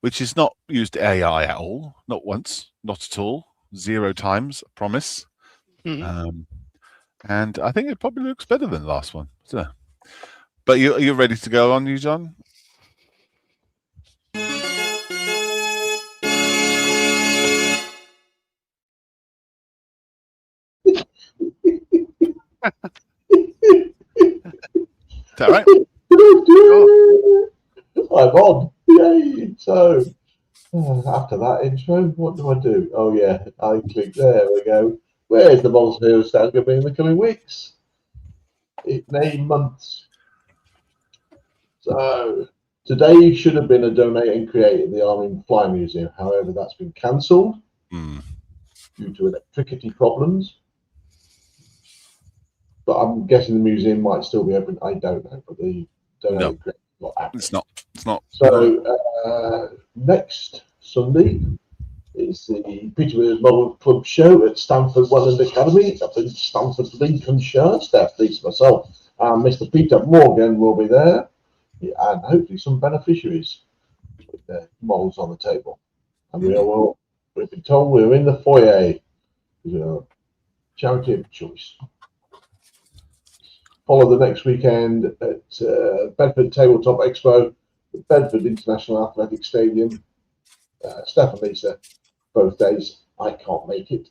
which is not used AI at all, not once, not at all, 0 times, I promise. And I think it probably looks better than the last one. So, but you're ready to go on, you John? Is that right? I'm on. Yay! So after that intro, what do I do? Oh yeah, I click there. We go. Where's the Volunteers stand going to be in the coming weeks? Name months. So today should have been a donate and create at the Army Fly Museum. However, that's been cancelled due to electricity problems. But I'm guessing the museum might still be open. I don't know, but the donate and create is not active. It's not. So next Sunday is the Peterborough Model Club show at Stanford Welland Academy up in Stanford, Lincolnshire. Steph, Lisa, myself, and Mr. Peter Morgan will be there, and hopefully some beneficiaries with their models on the table. And we've been told we're in the foyer. Charity of choice. Follow the next weekend at Bedford Tabletop Expo, at Bedford International Athletic Stadium. Steph and Lisa, both days. I can't make it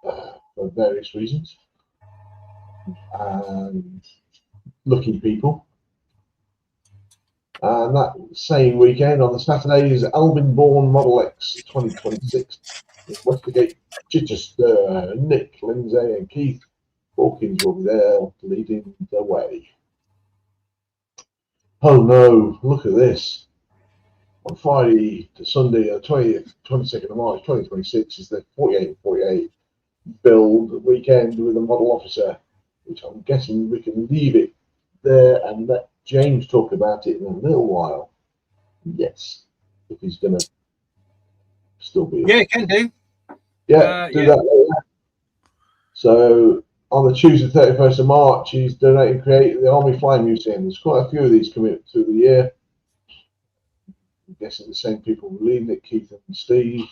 for various reasons. And lucky people. And that same weekend on the Saturday is Albin Bourne Model X 2026. Westgate, Chichester, Nick, Lindsay, and Keith Hawkins will be there leading the way. Oh no, look at this. On Friday to Sunday, 20th, 22nd of March 2026 is the 48 build weekend with a model officer, which I'm guessing we can leave it there and let James talk about it in a little while. Yes, if he's going to still be. Yeah, can do. Yeah, do that later. So on the Tuesday, 31st of March, he's donating create the Army Fly Museum. There's quite a few of these coming up through the year. I'm guessing the same people leading it, Keith and Steve.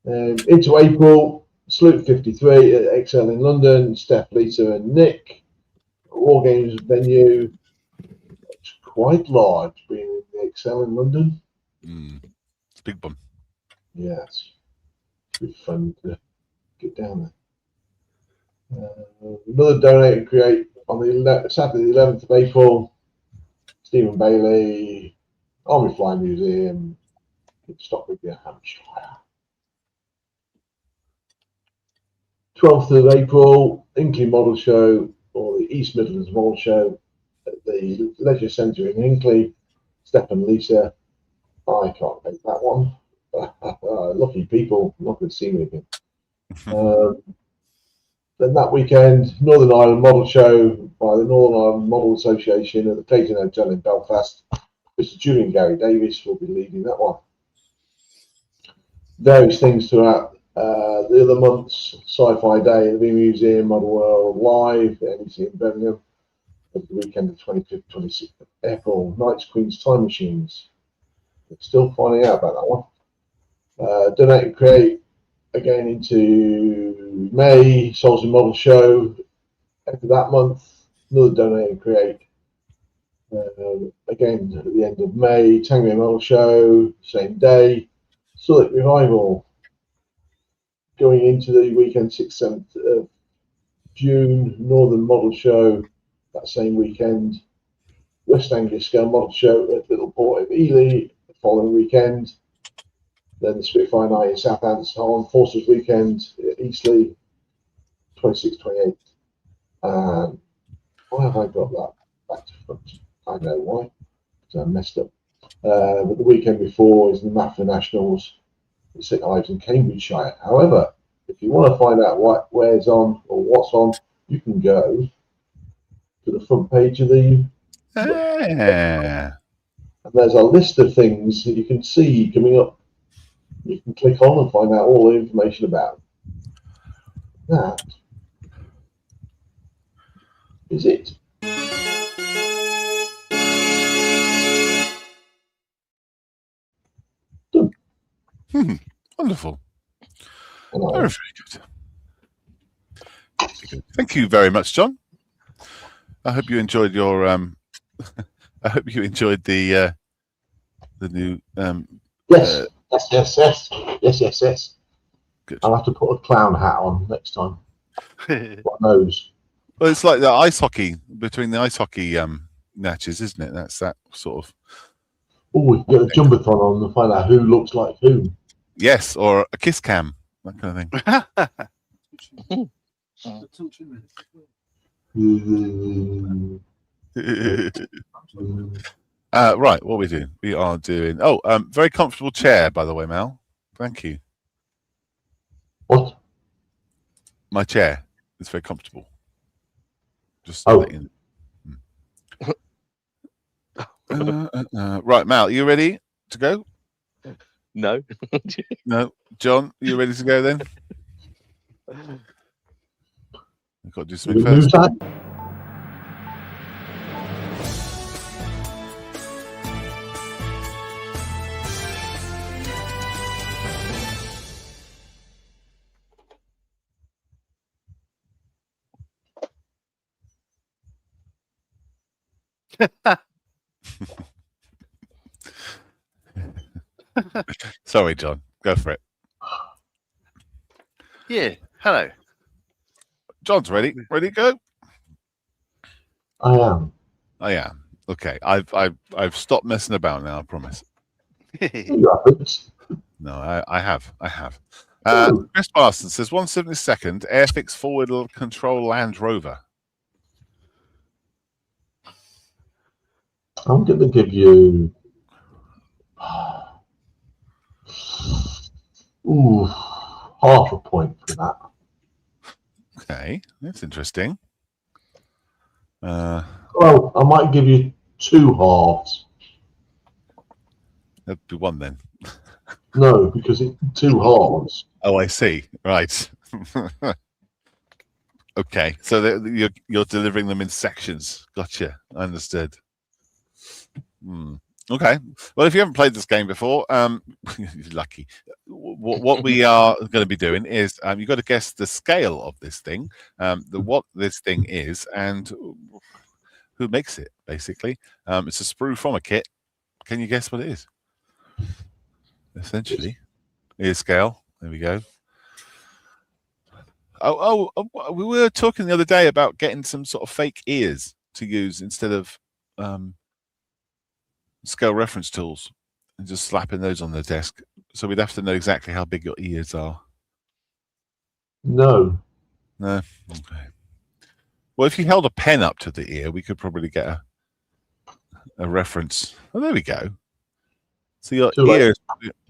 Into April, Salute 53 at XL in London, Steph, Lisa, and Nick. War Games venue. It's quite large, being in the XL in London. It's a big one. Yeah, it's be fun to get down there. Another donate and create on the Saturday, the 11th of April. Stephen Bailey, Army Fly Museum, Stockbridge, Hampshire. 12th of April, Hinkley Model Show, or the East Midlands Model Show at the Leisure Centre in Hinkley. Steph and Lisa, I can't make that one. Lucky people, not going to see me again. Then that weekend, Northern Ireland Model Show by the Northern Ireland Model Association at the Clayton Hotel in Belfast. Mr. Julian Gary Davis will be leading that one. Various things throughout the other months: Sci-Fi Day at the Museum, Model World Live, NEC in Birmingham, at the weekend of 25th, 26th of April. Knights, Queens, Time Machines. We're still finding out about that one. Donate and Create again into May. Souls and Model Show end of that month. Another Donate and Create. Again at the end of May. Tango Model Show, same day. Southwark Revival going into the weekend 6th, 7th of June. Northern Model Show that same weekend. West Anglia Scale Model Show at Little Port of Ely the following weekend. Then the Spitfire Night in Southampton, Armed Forces Weekend at Eastleigh, 26th, 28th. Why have I got that back to front? I know why, because I messed up. But the weekend before is the MAFA Nationals at St Ives in Cambridgeshire. However, if you want to find out what where's on or what's on, you can go to the front page of the and there's a list of things that you can see coming up. You can click on and find out all the information about that. Is it? Done. Wonderful. And Very, very good. Very good. Thank you very much, John. I hope you enjoyed your I hope you enjoyed the new Yes. Good. I'll have to put a clown hat on next time. What nose? Well, it's like the ice hockey between the ice hockey matches, isn't it? That's that sort of. Oh, we can get a jumbathon on and find out who looks like who. Yes, or a kiss cam, that kind of thing. Right, what are we doing? We are doing. Oh, very comfortable chair, by the way, Mal. Thank you. What? My chair is very comfortable. Just Oh. let you know. Right, Mal, you ready to go? No. No, John, you ready to go then? I've got to do something Who's first. that? Sorry, John. Go for it. Yeah. Hello. John's ready. Ready to go? I am. I am. Okay. I've stopped messing about now, I promise. You haven't. No, I have. Oh. Chris Parsons says 172nd Airfix forward control Land Rover. I'm going to give you half a point for that. Okay, that's interesting. Well, I might give you 2 halves. That'd be one then. No, because it's 2 halves. Oh, I see. Right. Okay, so you're delivering them in sections. Gotcha. I understood. Okay. Well, if you haven't played this game before, you're lucky. What we are going to be doing is you've got to guess the scale of this thing, what this thing is, and who makes it. Basically, it's a sprue from a kit. Can you guess what it is? Essentially, ear scale. There we go. Oh, we were talking the other day about getting some sort of fake ears to use instead of scale reference tools and just slapping those on the desk. So we'd have to know exactly how big your ears are. No. No. Okay. Well, if you held a pen up to the ear, we could probably get a reference. Oh, there we go. So your Too late. ear is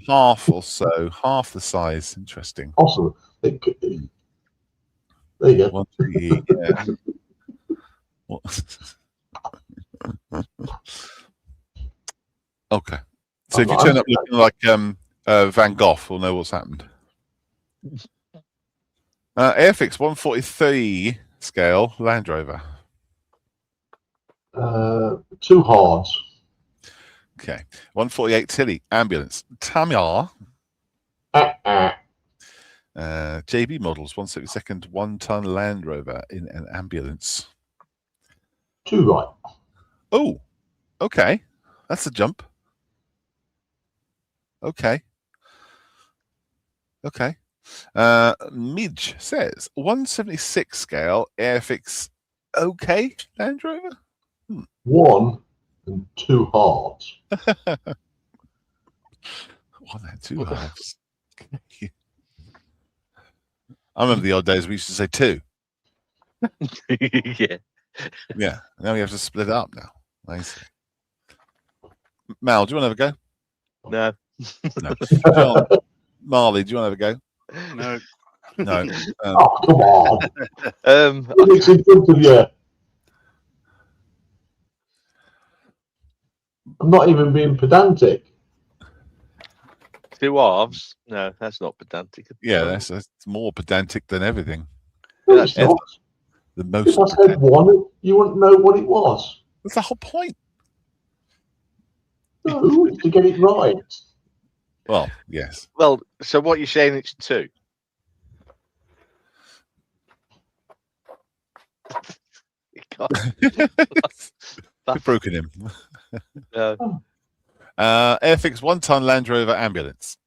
half or so, half the size. Interesting. Awesome. There you go. 1 yeah. Okay. So if you turn up looking like Van Gogh, we'll know what's happened. Airfix 143 scale Land Rover. 2 hards. Okay. 148 Tilly ambulance. Tamar. JB models 172nd 1-ton Land Rover in an ambulance. 2 right. Oh, okay. That's a jump. Okay. Okay. Midge says 176 scale Airfix okay Land Rover. 1 and 2 halves. 1 and 2 halves. I remember the old days we used to say 2. Yeah. Yeah. Now we have to split it up now. Nice. Mal, do you want to have a go? No. No. John, Marley, do you want to have a go? No. No. Oh, come on. Um, It's in front of you. I'm not even being pedantic. 2 halves? No, that's not pedantic. Yeah, that's more pedantic than everything. No, That's it's not. The If most. I said 1, you wouldn't know what it was. That's the whole point. No, to get it right. Well, yes. Well, so what you're saying it's 2? You can't- We've broken him. No. Airfix 1-ton Land Rover ambulance.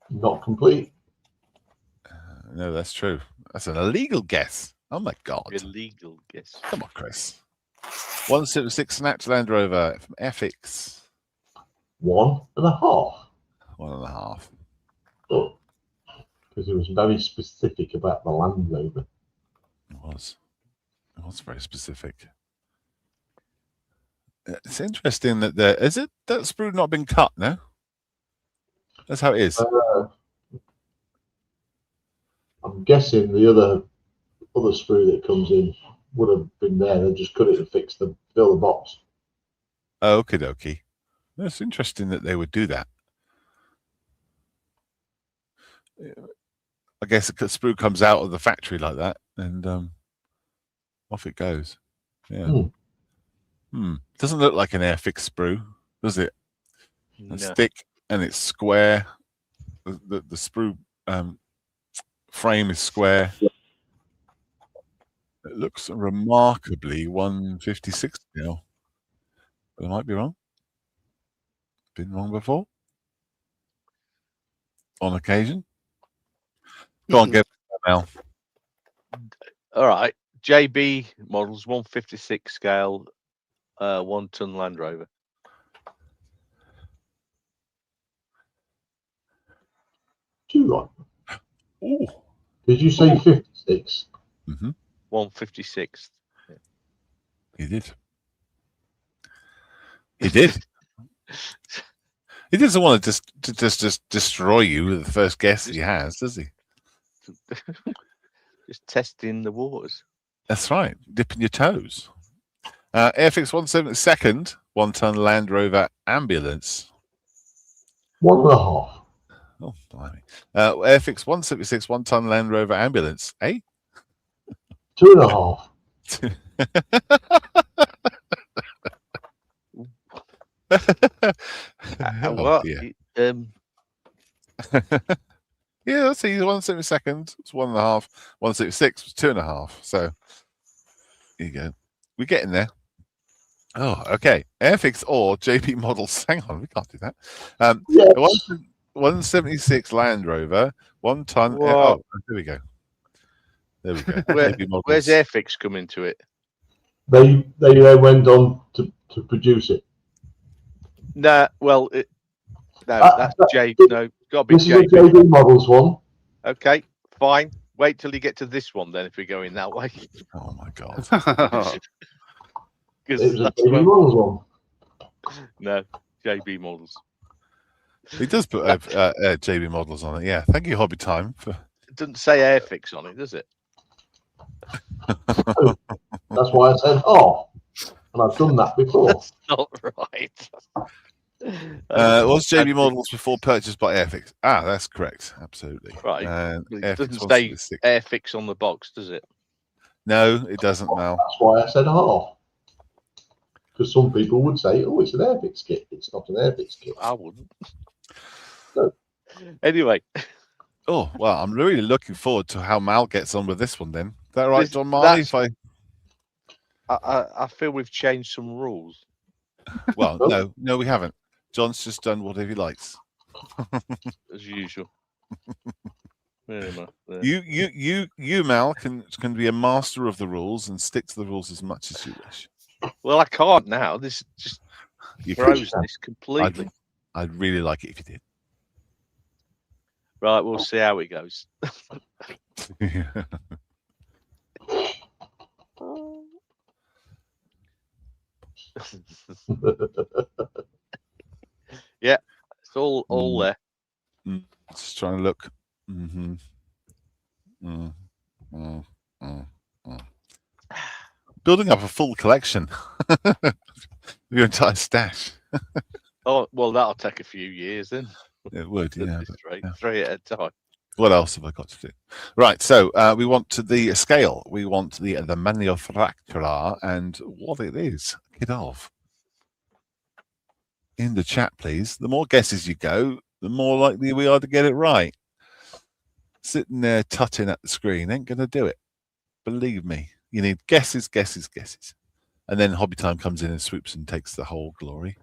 Not complete. No, that's true. That's an illegal guess. Oh my God. Illegal guess. Come on, Chris. 176 Snatch Land Rover from FX. 1 and a half. 1.5. Oh, because it was very specific about the Land Rover. It was. It was very specific. It's interesting that there is it that sprue not been cut, no? That's how it is. I'm guessing the other sprue that comes in would have been there. They just cut it and fill the box. Okie dokie. It's interesting that they would do that. I guess a sprue comes out of the factory like that, and off it goes. Yeah. Doesn't look like an Airfix sprue, does it? It's thick and it's square. The sprue frame is square. It looks remarkably 156 now. But I might be wrong. Been wrong before. On occasion. Go on, get it now. All right. JB models 156 scale 1-ton Land Rover. 2 right. Ooh. Did you say 56? 156. He did. He did. He doesn't want to just destroy you with the first guess he has, does he? Just testing the waters. That's right. Dipping your toes. Airfix 172nd 1-ton Land Rover ambulance. 1 and a half. Oh, blimey. Airfix 176 1-ton Land Rover ambulance. Eh? 2 and a half. What? Dear. Yeah, let's see. 172nd. It's 1.5. 176 was 2.5. So here you go. We're getting there. Oh, okay. Airfix or JP models. Hang on, we can't do that. Yes. 176 Land Rover, 1-ton. Oh, there we go. There we go. Where's Airfix come into it? They went on to produce it. Nah, well, that's J. No, got to be This is a JB. JB Models one. Okay, fine. Wait till you get to this one, then, if we're going that way. Oh my god. It was a JB Models one. No, JB Models. He does put JB Models on it. Yeah. Thank you, Hobby Time. For... It doesn't say Airfix on it, does it? That's why I said, oh. And I've done that before. That's not right. Was JB Models before purchased by Airfix? Ah, that's correct. Absolutely. Right. It Airfix doesn't say Airfix on the box, does it? No, it doesn't, Mal. That's why I said half. Because some people would say, oh, it's an Airfix kit. It's not an Airfix kit. I wouldn't. No. Anyway. Oh, well, I'm really looking forward to how Mal gets on with this one then. Is that right, John Marley? I feel we've changed some rules. Well, no, we haven't. John's just done whatever he likes. As usual. You, Mal, can be a master of the rules and stick to the rules as much as you wish. Well, I can't now. This just throws this completely. I'd really like it if you did. Right, we'll see how it goes. Yeah, it's all there. Just trying to look. Building up a full collection. Your entire stash. Oh, well, that'll take a few years then. It would, yeah. Three at a time. What else have I got to do? Right, so we want the scale. We want the manufacturer and what it is. Get off. In the chat, please. The more guesses you go, the more likely we are to get it right. Sitting there tutting at the screen ain't going to do it. Believe me. You need guesses, guesses, guesses. And then Hobby Time comes in and swoops and takes the whole glory.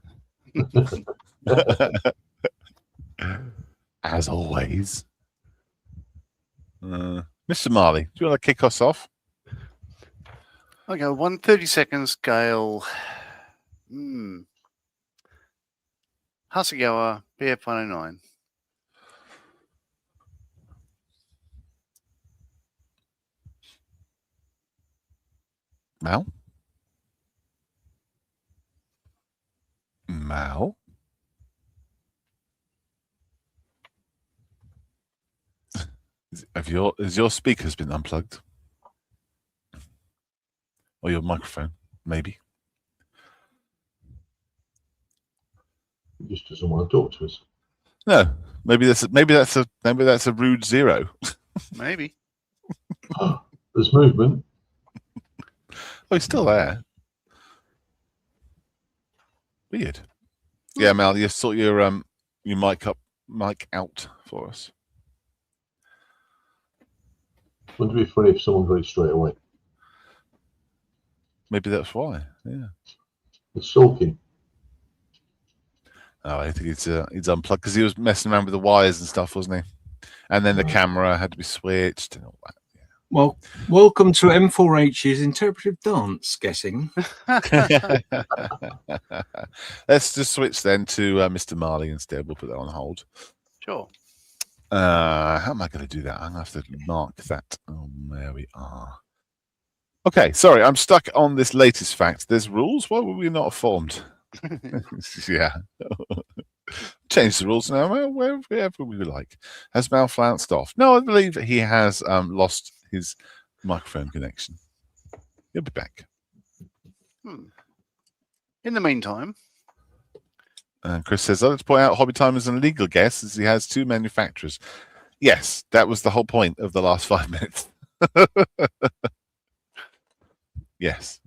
As always. Mr. Marley, do you want to kick us off? Okay, 130-second scale. Hasegawa BF109. Mal? Mal? Has your speakers been unplugged? Or your microphone, maybe? He just doesn't want to talk to us. No, maybe that's a rude zero. Maybe. There's movement. Oh, he's still there. Weird. Yeah, Mal, you sort your mic out for us. Wouldn't it be funny if someone got it straight away? Maybe that's why. Yeah. It's sulking. Oh, I think he's unplugged because he was messing around with the wires and stuff, wasn't he? And then the camera had to be switched and all that. Yeah. Well, welcome to M4H's interpretive dance guessing. Let's just switch then to Mr. Marley instead. We'll put that on hold. Sure. How am I going to do that? I'm going to have to mark that. Oh, there we are. Okay, sorry, I'm stuck on this latest fact. There's rules. Why were we not informed? Yeah. Change the rules now, wherever we like. Has Mal flounced off? No, I believe that he has lost his microphone connection. He'll be back. In the meantime, Chris says, I'd like to point out Hobby Time is an illegal guess as he has two manufacturers. Yes, that was the whole point of the last 5 minutes. Yes.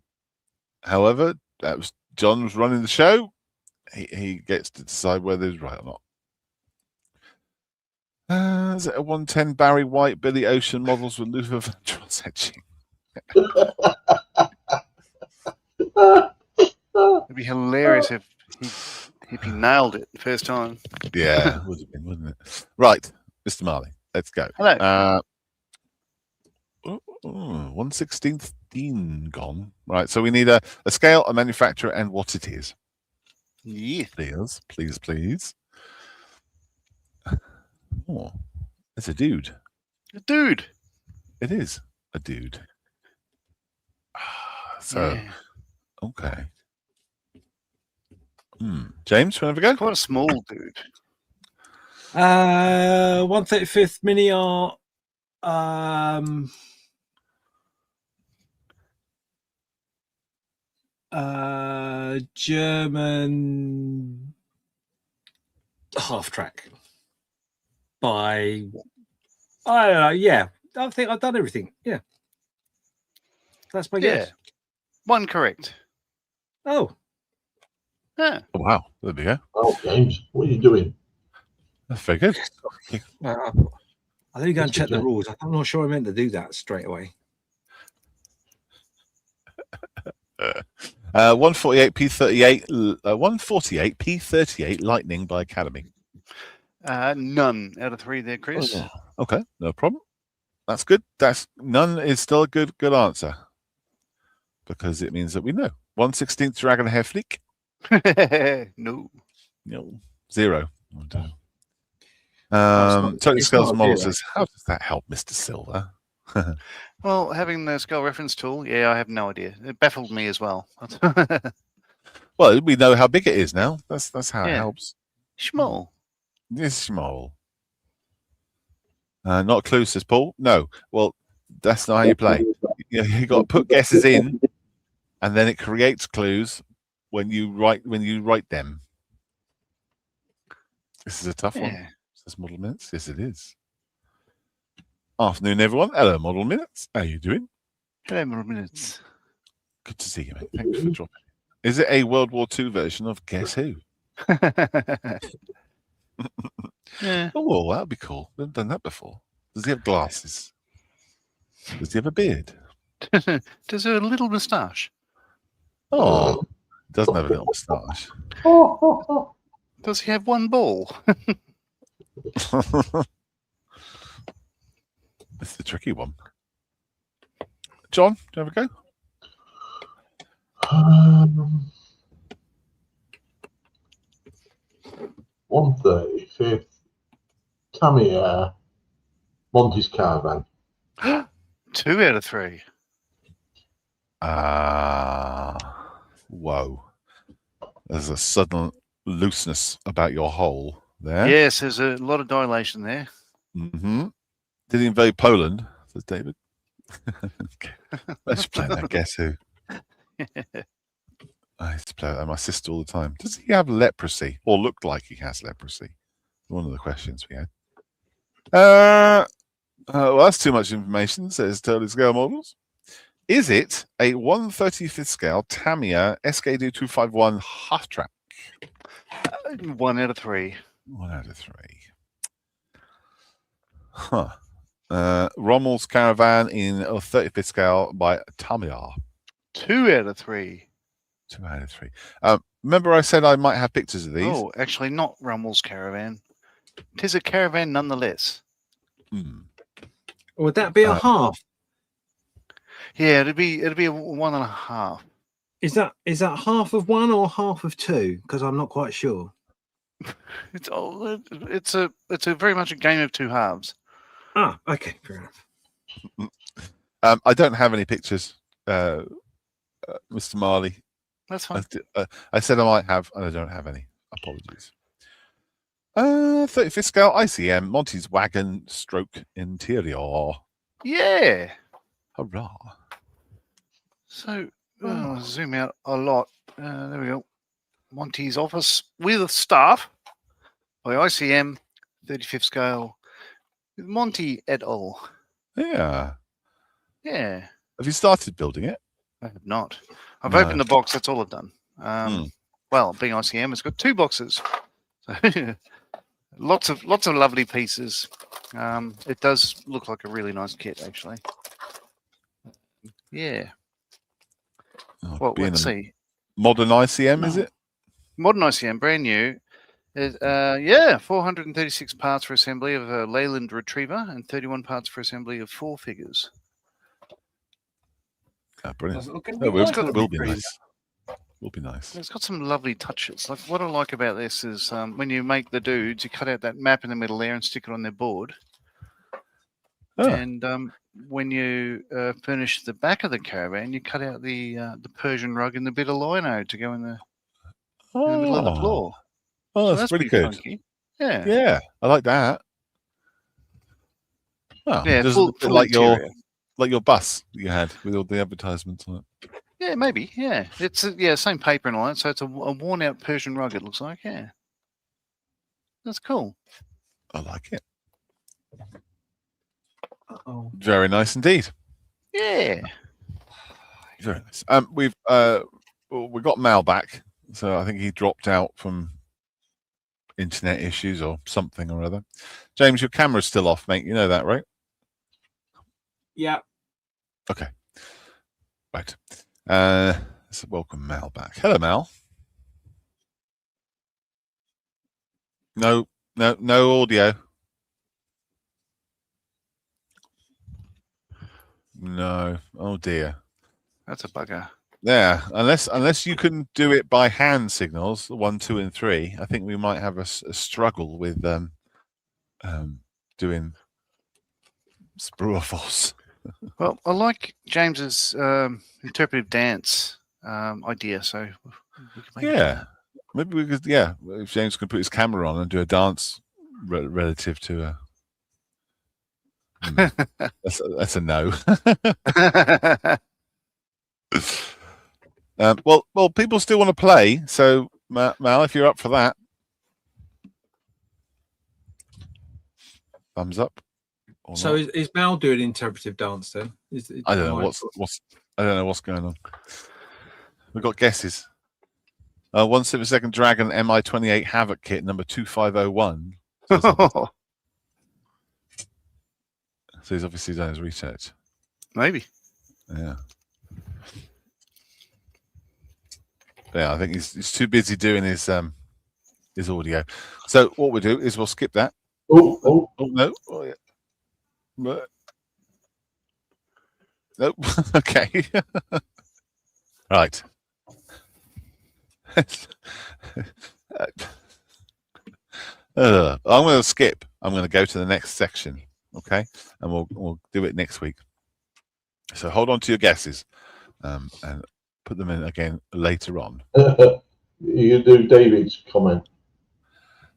However, that was John was running the show. He gets to decide whether it's right or not. Is it a 110 Barry White Billy Ocean models with Luther Vandross etching? it'd be hilarious if he nailed it the first time. Yeah, would have been, wouldn't it? Right, Mr. Marley, let's go. Hello. 1/16 gone. Right, so we need a scale, a manufacturer, and what it is. Yeah. Please. Oh, it's a dude. A dude. It is a dude. So, Yeah. okay. James, you want to have a go? Quite a small dude. 135th Mini Art. German half track by I don't know. Yeah, I think I've done everything. Yeah, that's my guess. One correct. Oh, Yeah. Oh, wow. There we go. Oh, James, what are you doing? That's very good. I think go and check the rules. I'm not sure I meant to do that straight away. 148 P38, 148 P38 Lightning by Academy. None out of 3 there, Chris. Oh, okay, no problem. That's good. That's none is still a good answer because it means that we know. 1/16 Dragon Heflik. No. 0. Totally Scales Model zero. says, how does that help, Mr. Silver? Well, having the scale reference tool, I have no idea. It baffled me as well. Well, we know how big it is now. That's how it helps. Small. It's small. Not clue, says Paul. No. Well, that's not how you play. You got to put guesses in, and then it creates clues when you write them. This is a tough one. Says Model Minutes. Yes, it is. Afternoon, everyone. Hello, Model Minutes. How you doing? Hello, Model Minutes. Good to see you, mate. Thanks for dropping. Is it a World War II version of Guess Who? Yeah. Oh, well, that'd be cool. We haven't done that before. Does he have glasses? Does he have a beard? Does he have a little moustache? Oh, doesn't have a little moustache. Does he have one ball? It's the tricky one. John, do you have a go? 135th Tamiya Monty's Caravan. 2 out of 3. Whoa. There's a sudden looseness about your hole there. Yes, there's a lot of dilation there. Did he invade Poland? Says David. Okay. Let's play that. Guess Who? I used to play that with my sister all the time. Does he have leprosy or look like he has leprosy? One of the questions we had. Well, that's too much information, says Totally Scale Models. Is it a 1/35th scale Tamiya SKD 251 half track? 1 out of 3. 1 out of 3. Huh. Rommel's Caravan in 35th scale by Tamiya. 2 out of 3. 2 out of 3. Remember I said I might have pictures of these? Oh, actually not Rummel's Caravan. 'Tis a caravan nonetheless. Would that be a half? Yeah, it'd be a 1.5. Is that half of 1 or half of 2? Because I'm not quite sure. It's a very much a game of 2 halves. Ah, okay, fair enough. I don't have any pictures, Mr. Marley. That's fine. I said I might have, and I don't have any. Apologies. 35th scale ICM Monty's Wagon Stroke Interior. Yeah. Hurrah. So, I'll zoom out a lot. There we go. Monty's Office with Staff by ICM, 35th scale, with Monty et al. Yeah. Yeah. Have you started building it? I have not. I've opened the box. That's all I've done. Well, being ICM, it's got 2 boxes. So lots of lovely pieces. It does look like a really nice kit, actually. Yeah. Well, let's see. Modern ICM, is it? Modern ICM, brand new. 436 parts for assembly of a Leyland Retriever and 31 parts for assembly of 4 figures. Brilliant. It will be nice. Will be nice. It's got some lovely touches. Like what I like about this is when you make the dudes, you cut out that map in the middle there and stick it on their board. And when you furnish the back of the caravan, you cut out the Persian rug and the bit of lino to go in the middle of the floor. Oh, So that's that's pretty pretty good. funky. Yeah. Yeah, I like that. Oh, Yeah, just full like interior. your bus that you had with all the advertisements on it. Yeah, maybe. Yeah, it's same paper and all that. So it's a worn out Persian rug. It looks like. Yeah, that's cool. I like it. Uh-oh. Very nice indeed. Yeah. Very nice. We got Mal back, so I think he dropped out from internet issues or something or other. James, your camera's still off, mate. You know that, right? Yeah. Okay. Right. Let's welcome Mal back. Hello, Mal. No audio. No. Oh dear. That's a bugger. Yeah, unless you can do it by hand signals, 1, 2, and 3, I think we might have a struggle with doing Spruafos. Well, I like James's interpretive dance idea. So we can make Yeah, maybe we could. Yeah, if James can put his camera on and do a dance relative to a. That's a no. Well, people still want to play. So, Mal, if you're up for that, thumbs up. So is Mal doing interpretive dance then? I don't know I don't know what's going on. We've got guesses. 1 second Dragon MI28 Havoc kit number 2501. So he's obviously done his research. Maybe. Yeah. Yeah, I think he's too busy doing his audio. So what we'll do is we'll skip that. Oh no. Oh, yeah. Nope. Okay. Right. I'm going to skip. I'm going to go to the next section. Okay, and we'll do it next week. So hold on to your guesses, and put them in again later on. You do David's comment.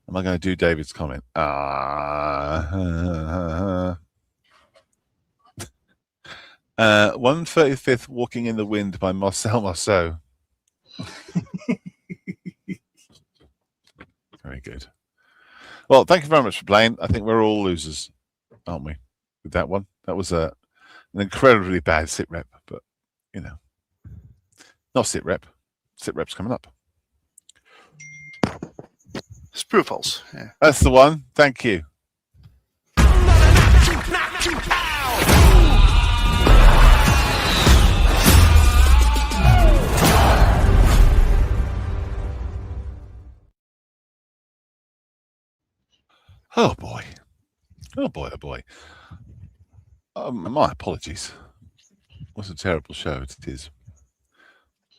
Am I going to do David's comment? 135th Walking in the Wind by Marcel Marceau. Very good. Well, thank you very much for playing. I think we're all losers, aren't we, with that one? That was an incredibly bad sit rep, but, not sit rep. Sit rep's coming up. Spruafos. Yeah. That's the one. Thank you. Oh boy. Oh boy, oh boy. My apologies. What a terrible show it is.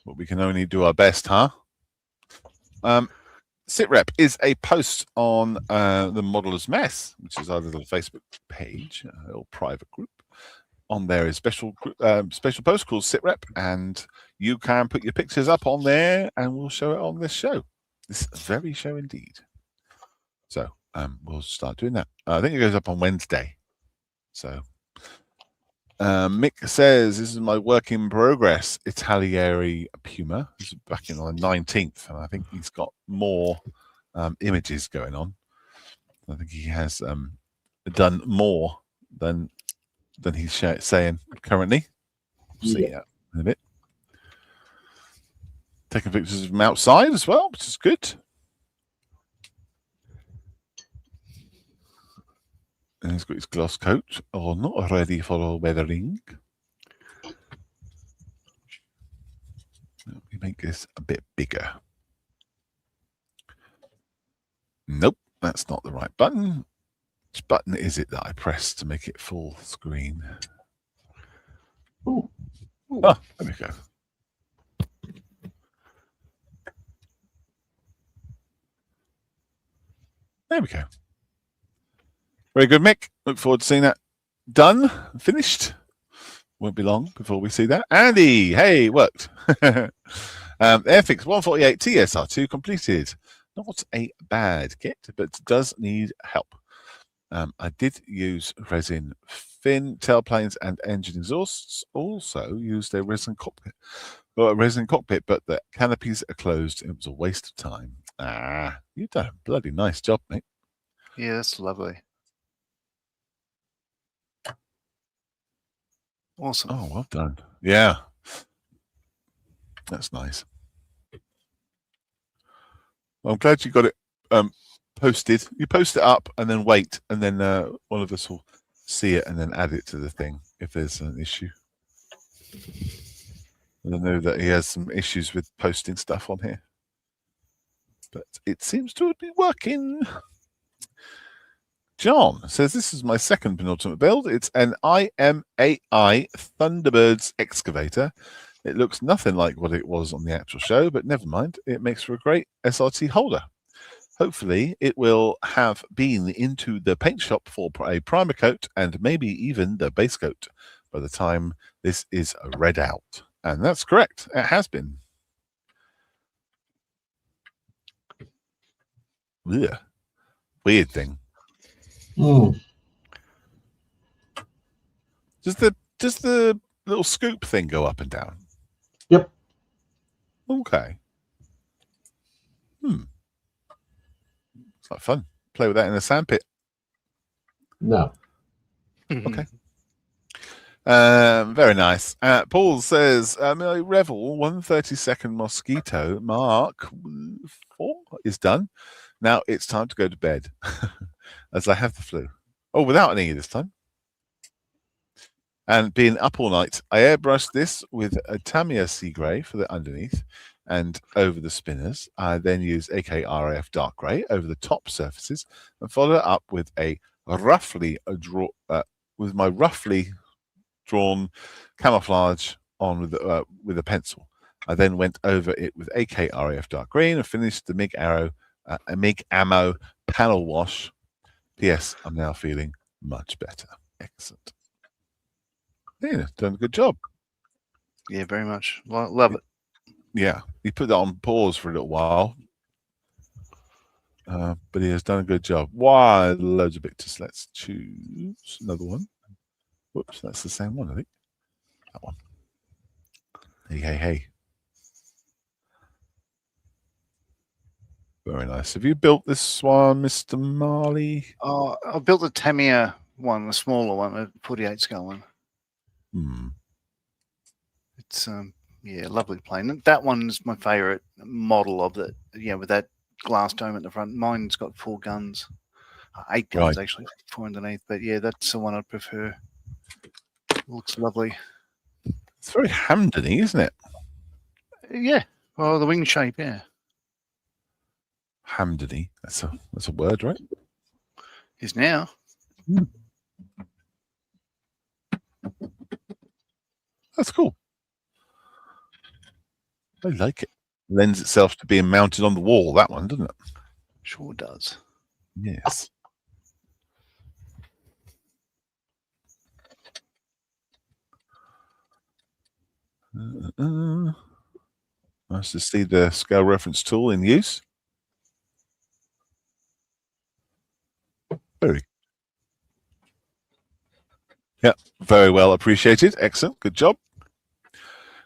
But we can only do our best, huh? SitRep is a post on the Modeller's Mess, which is our little Facebook page, a little private group. On there is special post called SitRep, and you can put your pictures up on there, and we'll show it on this show, this very show indeed. So we'll start doing that. I think it goes up on Wednesday. So Mick says, this is my work in progress, Italieri Puma. This is back in on the 19th, and I think he's got more images going on. I think he has done more than he's saying currently. We'll see that in a bit. Taking pictures from outside as well, which is good. And he's got his gloss coat on, ready for weathering. Let me make this a bit bigger. Nope, that's not the right button. Which button is it that I pressed to make it full screen? Ooh. Oh, there we go. There we go. Very good, Mick. Look forward to seeing that done, finished. Won't be long before we see that. Andy, hey, it worked. Airfix 148 TSR2 completed. Not a bad kit, but does need help. I did use resin fin, tailplanes, and engine exhausts. Also used a resin cockpit. Well, a resin cockpit, but the canopies are closed. It was a waste of time. You've done a bloody nice job, mate. Yeah, that's lovely. Awesome. Oh, well done. Yeah. That's nice. Well, I'm glad you got it posted. You post it up and then wait, and then one of us will see it and then add it to the thing if there's an issue. And I know that he has some issues with posting stuff on here, but it seems to be working. John says, this is my second penultimate build. It's an IMAI Thunderbirds excavator. It looks nothing like what it was on the actual show, but never mind. It makes for a great SRT holder. Hopefully, it will have been into the paint shop for a primer coat and maybe even the base coat by the time this is read out. And that's correct. It has been. Yeah. Weird thing. Does the little scoop thing go up and down? Yep. Okay. It's like fun. Play with that in a sandpit. No. Okay. Very nice. Paul says, Revel 132nd Mosquito Mark 4 is done. Now it's time to go to bed as I have the flu. Oh, without any this time. And being up all night, I airbrushed this with a Tamiya Sea Grey for the underneath and over the spinners. I then used AKRF Dark Grey over the top surfaces and followed it up with a roughly drawn camouflage on with a pencil. I then went over it with AKRF Dark Green and finished the MIG Ammo panel wash. P.S. I'm now feeling much better. Excellent. Yeah, done a good job. Yeah, very much. Love it. Yeah, he put that on pause for a little while, but he has done a good job. Why, loads of pictures. Let's choose another one. Whoops, that's the same one, I think. That one. Hey. Very nice. Have you built this one, Mr. Marley? Oh, I built the Tamiya one, the smaller one, a 48 scale one. It's yeah, lovely plane. That one's my favorite model of it. Yeah, with that glass dome at the front. Mine's got 4 guns, 8 guns actually, 4 underneath. But yeah, that's the one I prefer. Looks lovely. It's very Hamden-y, isn't it? Yeah. Well, the wing shape, yeah. Hamden-y. That's a word, right? Is now. That's cool. I like it. Lends itself to being mounted on the wall, that one, doesn't it? Sure does. Yes. Nice to see the scale reference tool in use. Very well appreciated. Excellent. Good job.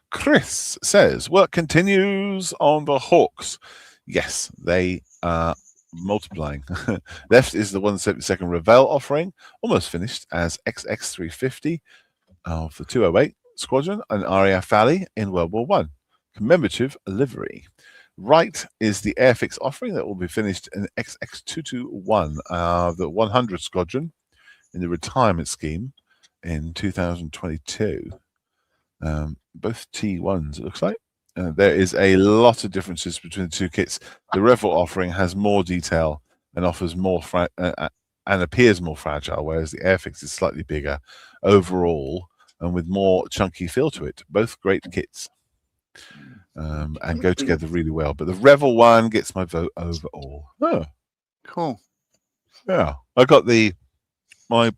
Chris says, work continues on the Hawks. Yes, they are multiplying. Left is the 172nd Revell offering, almost finished as XX350 of the 208 Squadron and RAF Valley in World War I. Commemorative livery. Right is the Airfix offering that will be finished in XX221, the 100 Squadron in the retirement scheme in 2022. Both T1s, it looks like. There is a lot of differences between the two kits. The Revel offering has more detail and offers more and appears more fragile, whereas the Airfix is slightly bigger overall and with more chunky feel to it. Both great kits and go together really well. But the Revel one gets my vote overall. Oh, cool. Yeah, I got my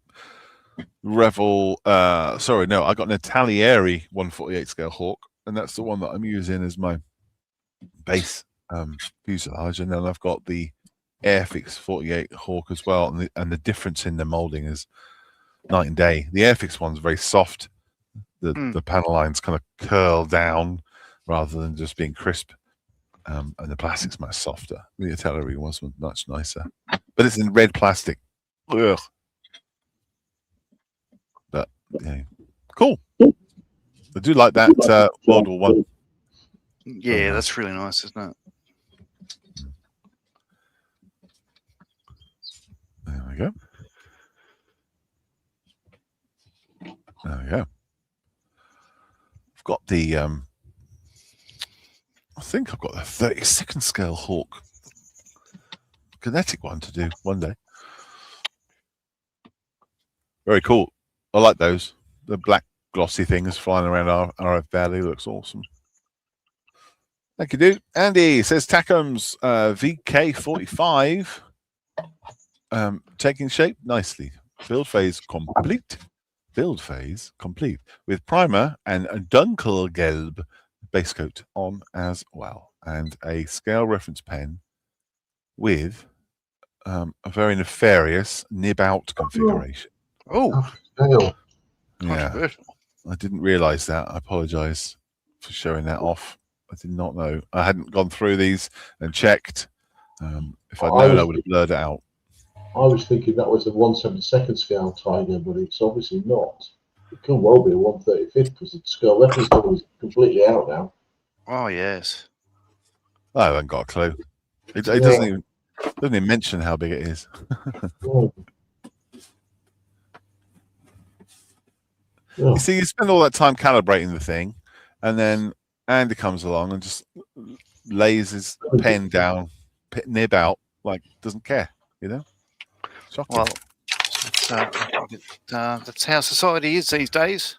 Revel. Sorry, no, I got an Italieri 148 scale Hawk, and that's the one that I'm using as my base fuselage. And then I've got the Airfix 48 Hawk as well, and the difference in the molding is night and day. The Airfix one's very soft. The panel lines kind of curl down rather than just being crisp, and the plastic's much softer. The Italieri was much nicer, but it's in red plastic. Ugh. But yeah, cool. I do like that World War One. Yeah, that's really nice, isn't it? There we go. There we go. I've got the I think I've got the 32nd scale Hawk kinetic one to do one day. Very cool. I like those. The black glossy things flying around RF Valley looks awesome. Thank you, dude. Andy says Tacom's VK45 taking shape nicely. Build phase complete. Build phase complete with primer and a Dunkelgelb base coat on as well, and a scale reference pen with a very nefarious nib out configuration. Oh, yeah. I didn't realize that. I apologize for showing that off. I did not know. I hadn't gone through these and checked. If I'd known, I would have blurred it out. I was thinking that was a 1/72nd scale Tiger, but it's obviously not. It could well be a 1/35th because the scale reference tool is completely out now. Oh yes. I haven't got a clue. It doesn't even mention how big it is. You see, you spend all that time calibrating the thing, and then Andy comes along and just lays his pen down, nib out, like doesn't care, you know? Shocking. Well, that's how society is these days.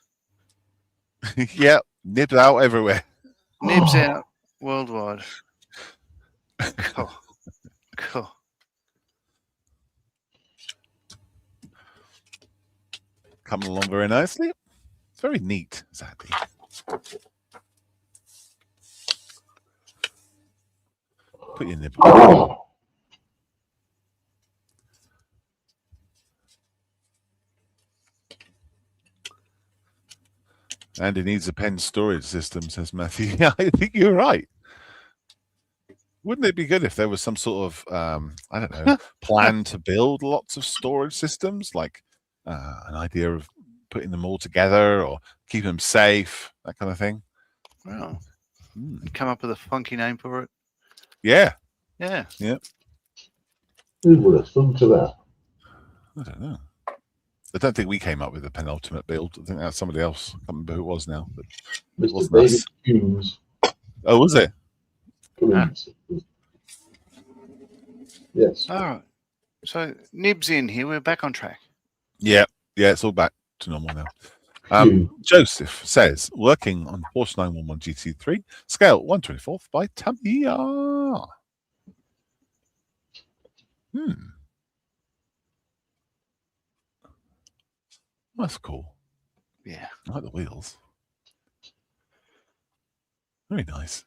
Yeah, nibs out everywhere. Nibs out worldwide. Cool. Cool. Coming along very nicely. It's very neat, Zaddy. Put your nib on. And it needs a pen storage system, says Matthew. Yeah, I think you're right. Wouldn't it be good if there was some sort of, I don't know, plan to build lots of storage systems, like an idea of putting them all together or keep them safe, that kind of thing? Wow. Come up with a funky name for it. Yeah. Yeah. Yeah. Who would have thunk to that? I don't know. I don't think we came up with the penultimate build. I think that's somebody else. I can't remember who it was now. But Mr. David Humes. Oh, was it? Yes. All right. So nibs in here. We're back on track. Yeah. Yeah, it's all back to normal now. Joseph says, working on Porsche 911 GT3, scale 1/24 by Tamiya. That's cool. Yeah. I like the wheels. Very nice.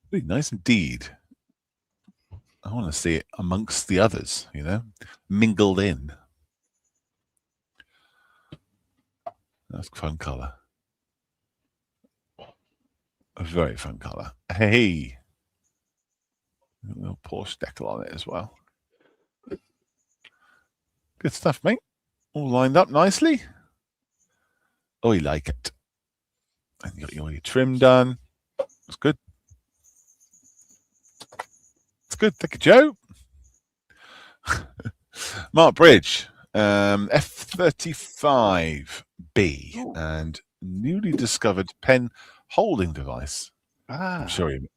Very nice indeed. I want to see it amongst the others, you know, mingled in. That's a fun color. A very fun color. Hey. A little Porsche decal on it as well. Good stuff, mate. All lined up nicely. Oh, you like it. And you got all your trim done. It's good. It's good. Thank you, Joe. Mark Bridge, F35B, and newly discovered pen holding device. I'm sure you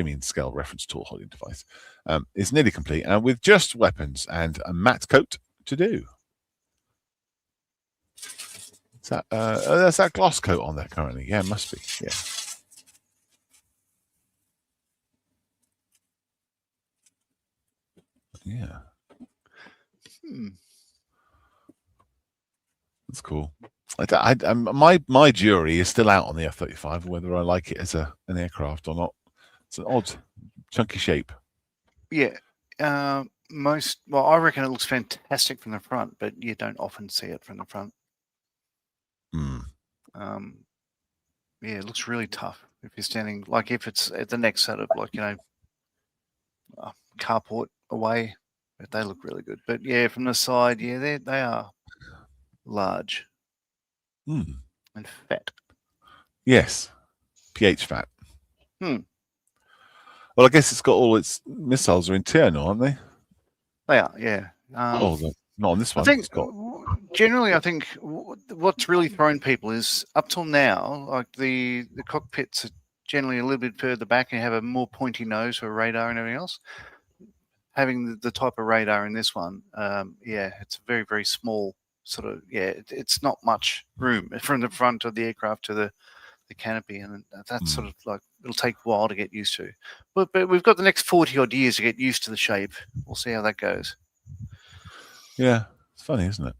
mean scale reference tool holding device. Is nearly complete and with just weapons and a matte coat to do. Is that there's that gloss coat on there currently? Yeah, it must be. Yeah. Yeah. That's cool. My jury is still out on the F-35, whether I like it as an aircraft or not. It's an odd, chunky shape. Yeah. I reckon it looks fantastic from the front, but you don't often see it from the front. Yeah, it looks really tough if you're standing, like if it's at the next sort of carport away, but they look really good. But yeah, from the side, yeah, they are large and fat. Yes, pH fat. Well, I guess it's got all its missiles are internal, aren't they? They are, yeah. Not on this one. I think generally, I think what's really thrown people is up till now, like the cockpits are generally a little bit further back and have a more pointy nose for radar and everything else. Having the type of radar in this one, it's a very, very small sort of, it's not much room from the front of the aircraft to the canopy, and that's sort of like, it'll take a while to get used to. But we've got the next 40 odd years to get used to the shape. We'll see how that goes. Yeah, it's funny, isn't it?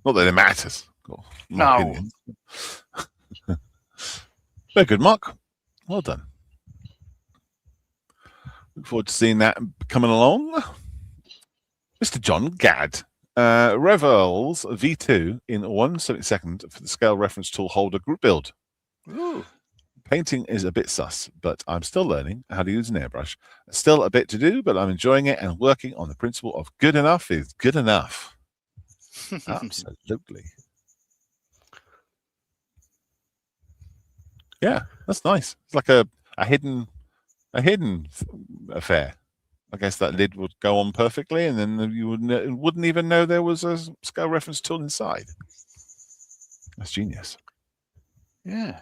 Not that it matters. No. Very good, Mark. Well done. Look forward to seeing that coming along. Mr. John Gadd revels V2 in 1/72 for the scale reference tool holder group build. Ooh. Painting is a bit sus, but I'm still learning how to use an airbrush. Still a bit to do, but I'm enjoying it and working on the principle of good enough is good enough. Absolutely. Yeah, that's nice. It's like a hidden affair. I guess that lid would go on perfectly, and then you wouldn't even know there was a scale reference tool inside. That's genius. Yeah.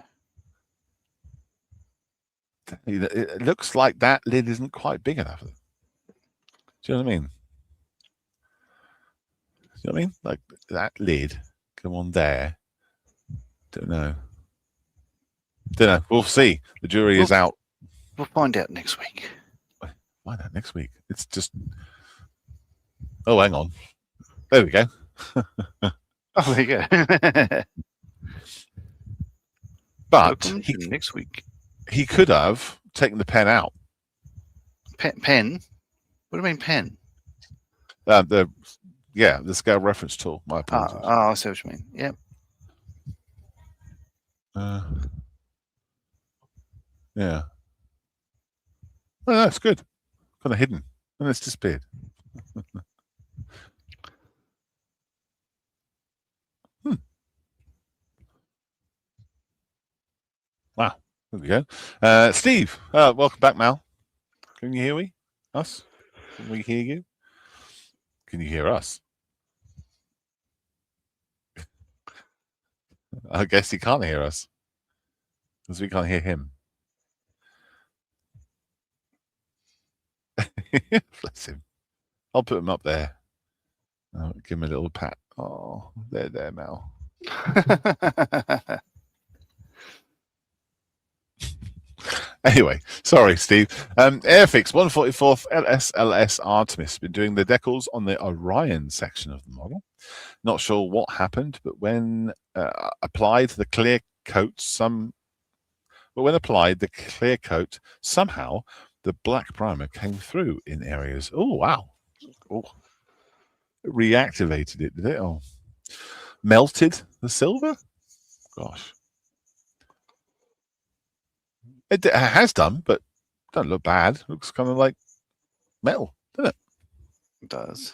It looks like that lid isn't quite big enough. Do you know what I mean? Do you know what I mean? Like that lid, come on there. Don't know. We'll see. The jury is out. We'll find out next week. Find out next week. It's just. Oh, hang on. There we go. Oh, there you go. But next week. He could have taken the pen out. Pen? What do you mean pen? The scale reference tool. My apologies. I see what you mean. Yep. Yeah. Well, that's good. Kind of hidden, and it's disappeared. Wow. There we go. Steve, welcome back, Mal. Can you hear us? Can we hear you? Can you hear us? I guess he can't hear us because we can't hear him. Bless him. I'll put him up there. I'll give him a little pat. Oh, there, Mal. Anyway, sorry, Steve. Airfix 144th LSLS Artemis been doing the decals on the Orion section of the model. Not sure what happened, but when applied the clear coat, somehow the black primer came through in areas. Oh wow! Oh, it reactivated it, did it? Oh, melted the silver. Gosh. It has done, but doesn't look bad. Looks kind of like metal, doesn't it? It does.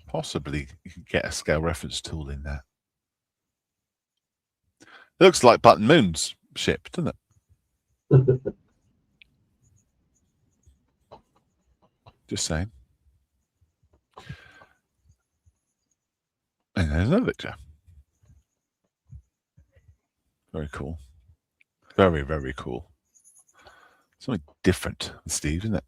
Possibly you can get a scale reference tool in there. It looks like Button Moon's ship, doesn't it? Just saying. And there's another picture. Very cool. Very, very cool. Something different, Steve, isn't it?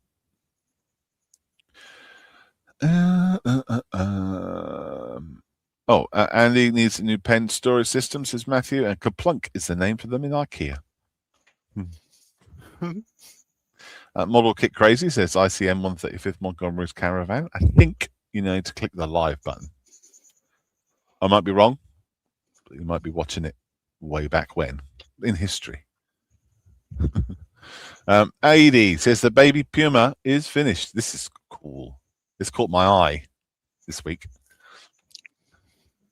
Andy needs a new pen storage system, says Matthew, and Kaplunk is the name for them in IKEA. Model Kit Crazy says ICM 135th Montgomery's Caravan. I think you need to click the live button. I might be wrong, but you might be watching it way back when in history. AED says the baby puma is finished. This is cool. This caught my eye this week.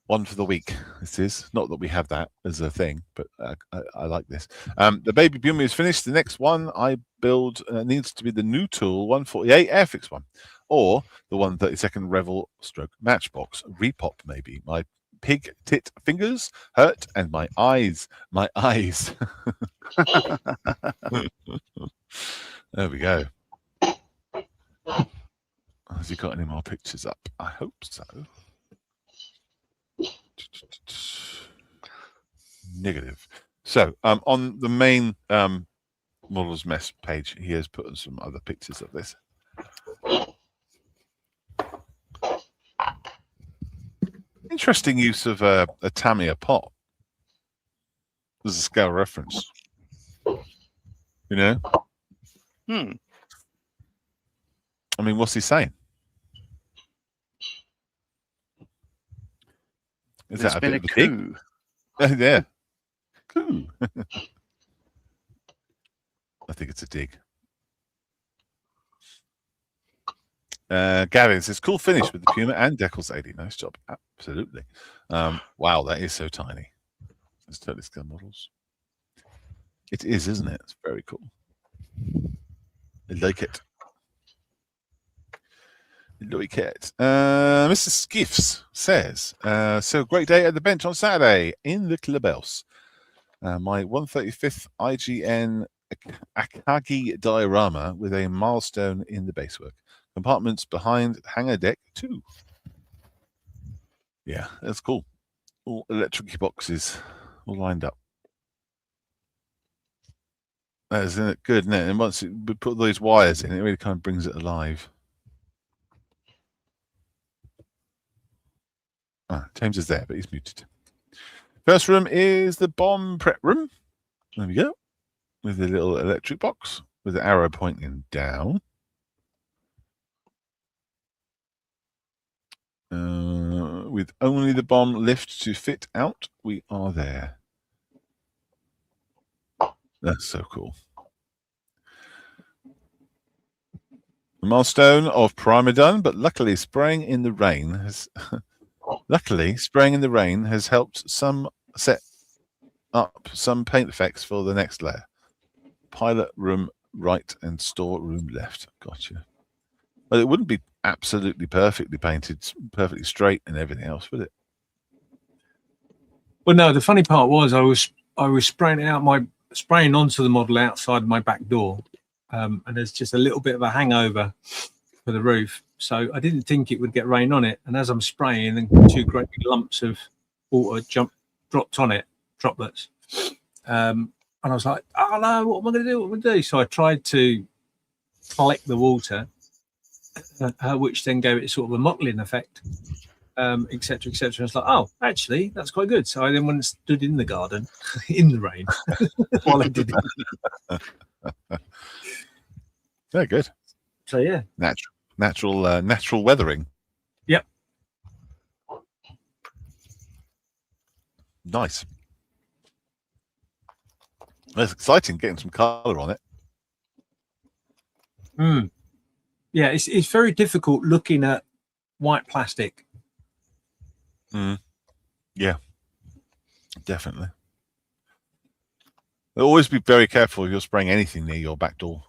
One for the week. This is not that we have that as a thing, but I like this. The baby puma is finished. The next one I build needs to be the new tool 148 Airfix one, or the 132nd Revel stroke Matchbox repop. Maybe my pig tit fingers hurt and my eyes. There we go. Has he got any more pictures up? I hope so. Negative. So on the main Models Mess page, he has put some other pictures of this. Interesting use of a Tamiya pot. There's a scale reference. You know? I mean, what's he saying? Is There's that a been bit a of a dig? coup. Yeah. Cool. I think it's a dig. Gavin says, cool finish with the Puma and Deckel's 80. Nice job. Absolutely. Wow, that is so tiny. It's totally scale models. It is, isn't it? It's very cool. I like it. Like it. Mr. Skiffs says, so great day at the bench on Saturday in the clubhouse. My 135th IGN Akagi diorama with a milestone in the basework. Compartments behind hangar deck 2. Yeah, that's cool. All electric boxes all lined up. That is good, isn't it? And once we put those wires in, it really kind of brings it alive. James is there, but he's muted. First room is the bomb prep room. There we go. With a little electric box with the arrow pointing down. With only the bomb lift to fit out, we are there. That's so cool. The milestone of primer done, but luckily spraying in the rain has helped some set up some paint effects for the next layer. Pilot room right and store room left. Gotcha. But it wouldn't be absolutely perfectly painted, perfectly straight and everything else, would it? Well, no. The funny part was I was spraying onto the model outside my back door, and there's just a little bit of a hangover for the roof, so I didn't think it would get rain on it. And as I'm spraying, then 2 great big lumps of water dropped on it, droplets. And I was like, "Oh no, what am I going to do? What am I going to do?" So I tried to collect the water, which then gave it sort of a mottling effect, etc., etc. I was like, "Oh, actually, that's quite good." So I then went and stood in the garden in the rain while I did it. Very good. So yeah, natural weathering. Yep. Nice. That's exciting, getting some color on it. Yeah, it's very difficult looking at white plastic. Yeah, definitely. Always be very careful if you're spraying anything near your back door.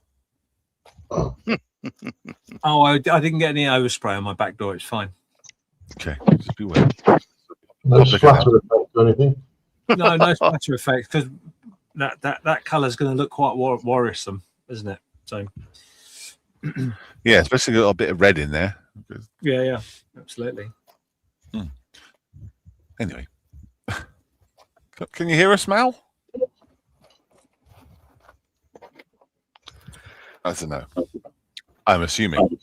Oh, I didn't get any overspray on my back door. It's fine. Okay, just beware. No splatter effect or anything. No splatter effect, because that colour is going to look quite worrisome, isn't it? So yeah, especially got a bit of red in there. Yeah, absolutely. Anyway, can you hear us, Mal? I don't know. I'm assuming.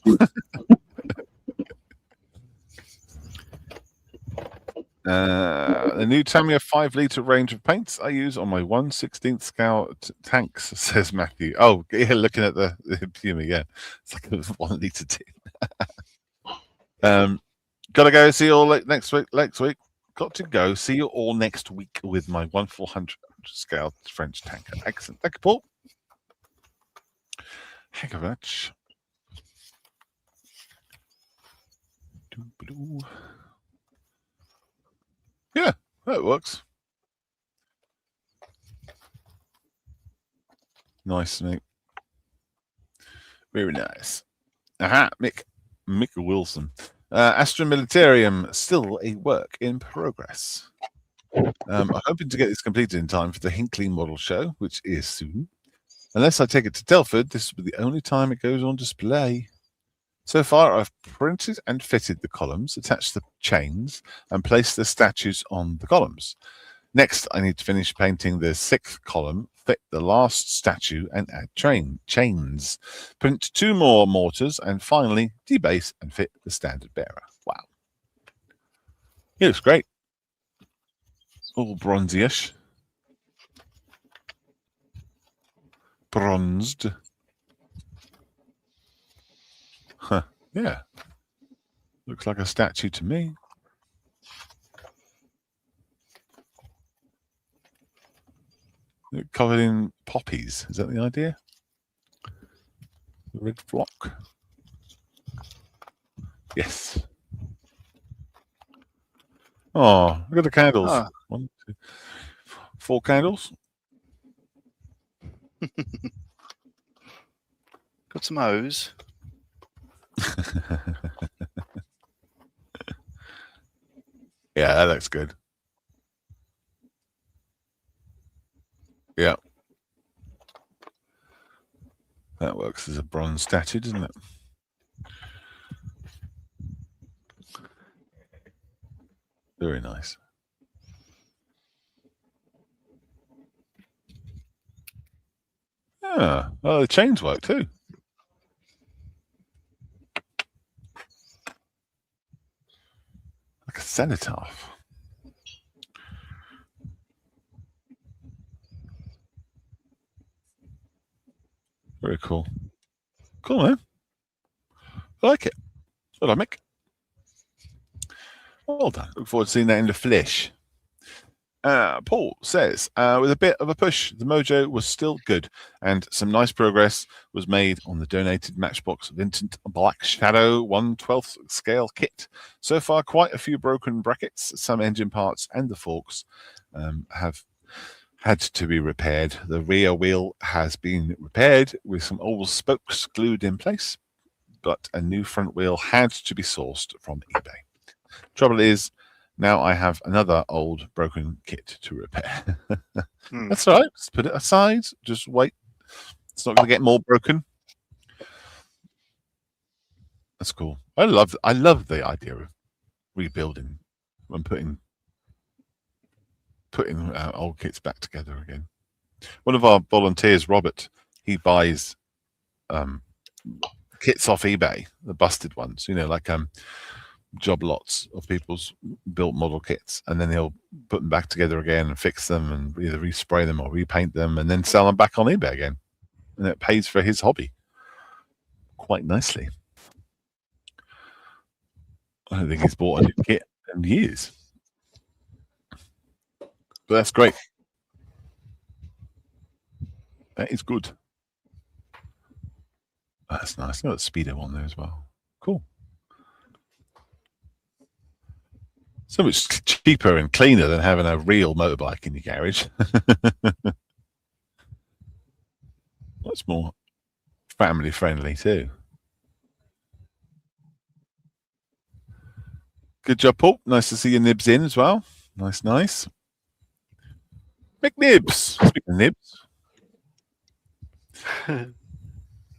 The new Tamiya 5-litre range of paints I use on my 1/16th scale tanks, says Matthew. Oh, yeah, looking at the Puma again. It's like a 1-litre tin. Gotta go. See you all next week. Got to go. See you all next week with my 1/400 scale French tanker. Excellent. Thank you, Paul. Thank you very much. Yeah, that works. Nice, mate. Very nice. Aha, Mick Wilson. Astra Militarium, still a work in progress. I'm hoping to get this completed in time for the Hinckley Model Show, which is soon. Unless I take it to Telford, this will be the only time it goes on display. So far, I've printed and fitted the columns, attached the chains, and placed the statues on the columns. Next, I need to finish painting the 6th column, fit the last statue, and add chains. Print 2 more mortars, and finally debase and fit the standard bearer. Wow. He looks great. All bronzy-ish. Bronzed. Huh. Yeah. Looks like a statue to me. Covered in poppies. Is that the idea? The red flock. Yes. Oh, look at the candles. Oh. 1, 2, 4 candles. Got some O's. Yeah, that looks good. Yeah. That works as a bronze statue, doesn't it? Very nice. Yeah. Oh, the chains work too. Like a cenotaph. Very cool. Cool, man. I like it. Well done, Mick. Well done. Look forward to seeing that in the flesh. Paul says, with a bit of a push, the mojo was still good, and some nice progress was made on the donated Matchbox Vincent Black Shadow 1/12 scale kit. So far, quite a few broken brackets, some engine parts, and the forks have had to be repaired. The rear wheel has been repaired with some old spokes glued in place, but a new front wheel had to be sourced from eBay. Trouble is, now I have another old broken kit to repair. That's all right. Just put it aside. Just wait. It's not going to get more broken. That's cool. I love the idea of rebuilding and putting old kits back together again. One of our volunteers, Robert, he buys kits off eBay, the busted ones. You know, like job lots of people's built model kits, and then he'll put them back together again and fix them and either respray them or repaint them and then sell them back on eBay again, and it pays for his hobby quite nicely. I don't think he's bought a new kit in years, but that's great. That is good. That's nice. Got a speedo on there as well. Cool. So much cheaper and cleaner than having a real motorbike in your garage. Much more family friendly too. Good job, Paul. Nice to see your nibs in as well. Nice. McNibs. Speaking of nibs.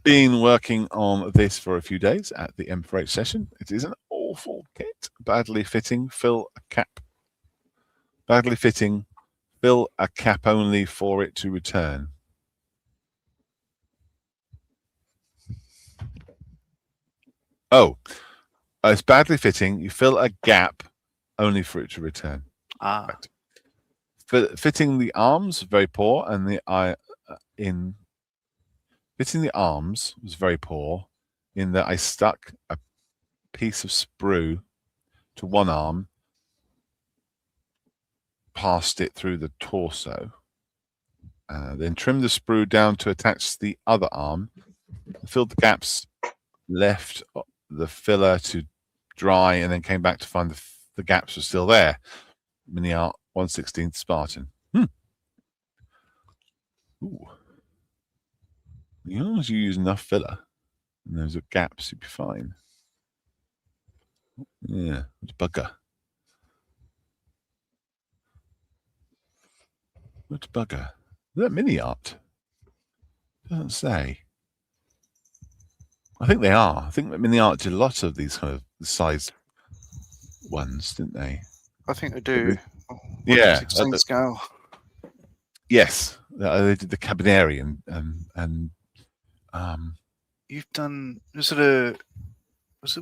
Been working on this for a few days at the M4H session. It is an awful kit. Badly fitting, fill a cap. Badly fitting, fill a cap only for it to return. Oh, it's badly fitting. You fill a gap only for it to return. Right. Fitting the arms, very poor, and fitting the arms was very poor in that I stuck a piece of sprue to one arm, passed it through the torso, then trimmed the sprue down to attach the other arm, filled the gaps, left the filler to dry, and then came back to find the gaps were still there. Mini Art 1/16 Spartan. Ooh. As long as you use enough filler and those are gaps, you'd be fine. Yeah, what a bugger. What a bugger. Is that Mini Art? Doesn't say. I think they are. I think that Mini Art did a lot of these kind of size ones, didn't they? I think they do. Yeah. 16 scale. Yes. They did the Cabineri and You've done. Was it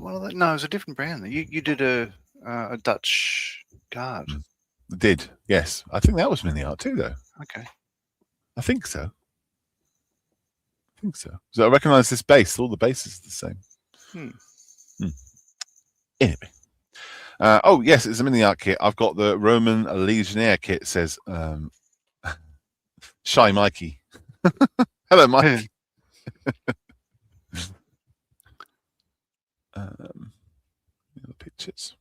one of that? No, it was a different brand. You did a Dutch guard. Did, yes. I think that was Mini Art too, though. Okay. I think so. So I recognise this base. All the bases are the same. Anyway. Oh, yes, it's a Mini Art kit. I've got the Roman Legionnaire kit, says Shy Mikey. Hello, Mike. The pictures.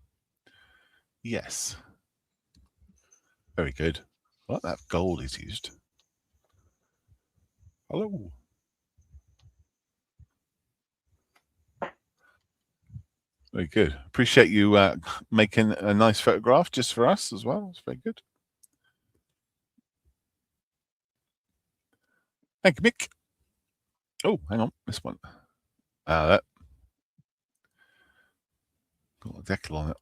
Yes. Very good. I like that gold is used. Hello. Very good. Appreciate you making a nice photograph just for us as well. It's very good. Thank you, Mick. Oh, hang on. This one. That got a decal on it.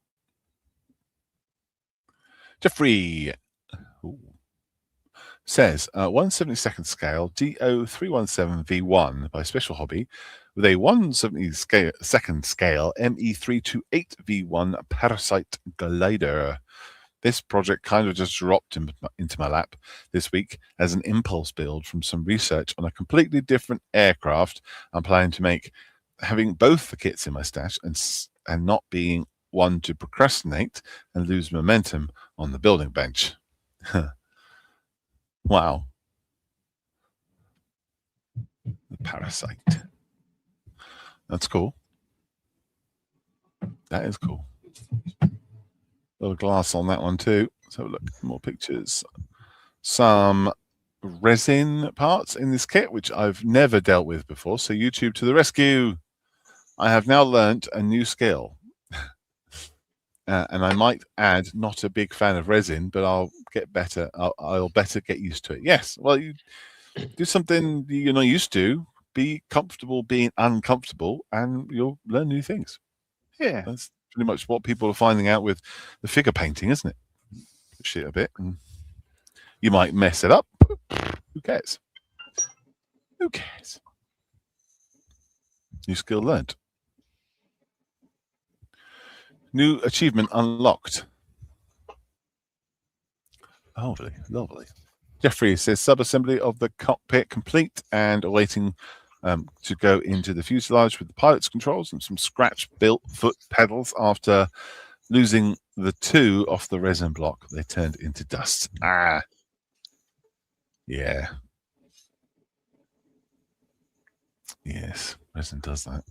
Jeffrey says 1/72 scale DO317V1 by Special Hobby with a 1/72 scale ME328V1 Parasite glider. This project kind of just dropped into my lap this week as an impulse build from some research on a completely different aircraft I'm planning to make. Having both the kits in my stash and not being one to procrastinate and lose momentum on the building bench. Wow. The Parasite. That's cool. That is cool. Little glass on that one too. So look, more pictures. Some resin parts in this kit, which I've never dealt with before. So YouTube to the rescue. I have now learnt a new skill. And I might add, not a big fan of resin, but I'll get better. I'll better get used to it. Yes. Well, you do something you're not used to. Be comfortable being uncomfortable, and you'll learn new things. Yeah. That's pretty much what people are finding out with the figure painting, isn't it? Push it a bit, and you might mess it up. Who cares? Who cares? New skill learned. New achievement unlocked. Lovely, lovely. Jeffrey says sub-assembly of the cockpit complete and awaiting to go into the fuselage with the pilot's controls and some scratch-built foot pedals after losing the two off the resin block. They turned into dust. Ah. Yeah. Yes, resin does that.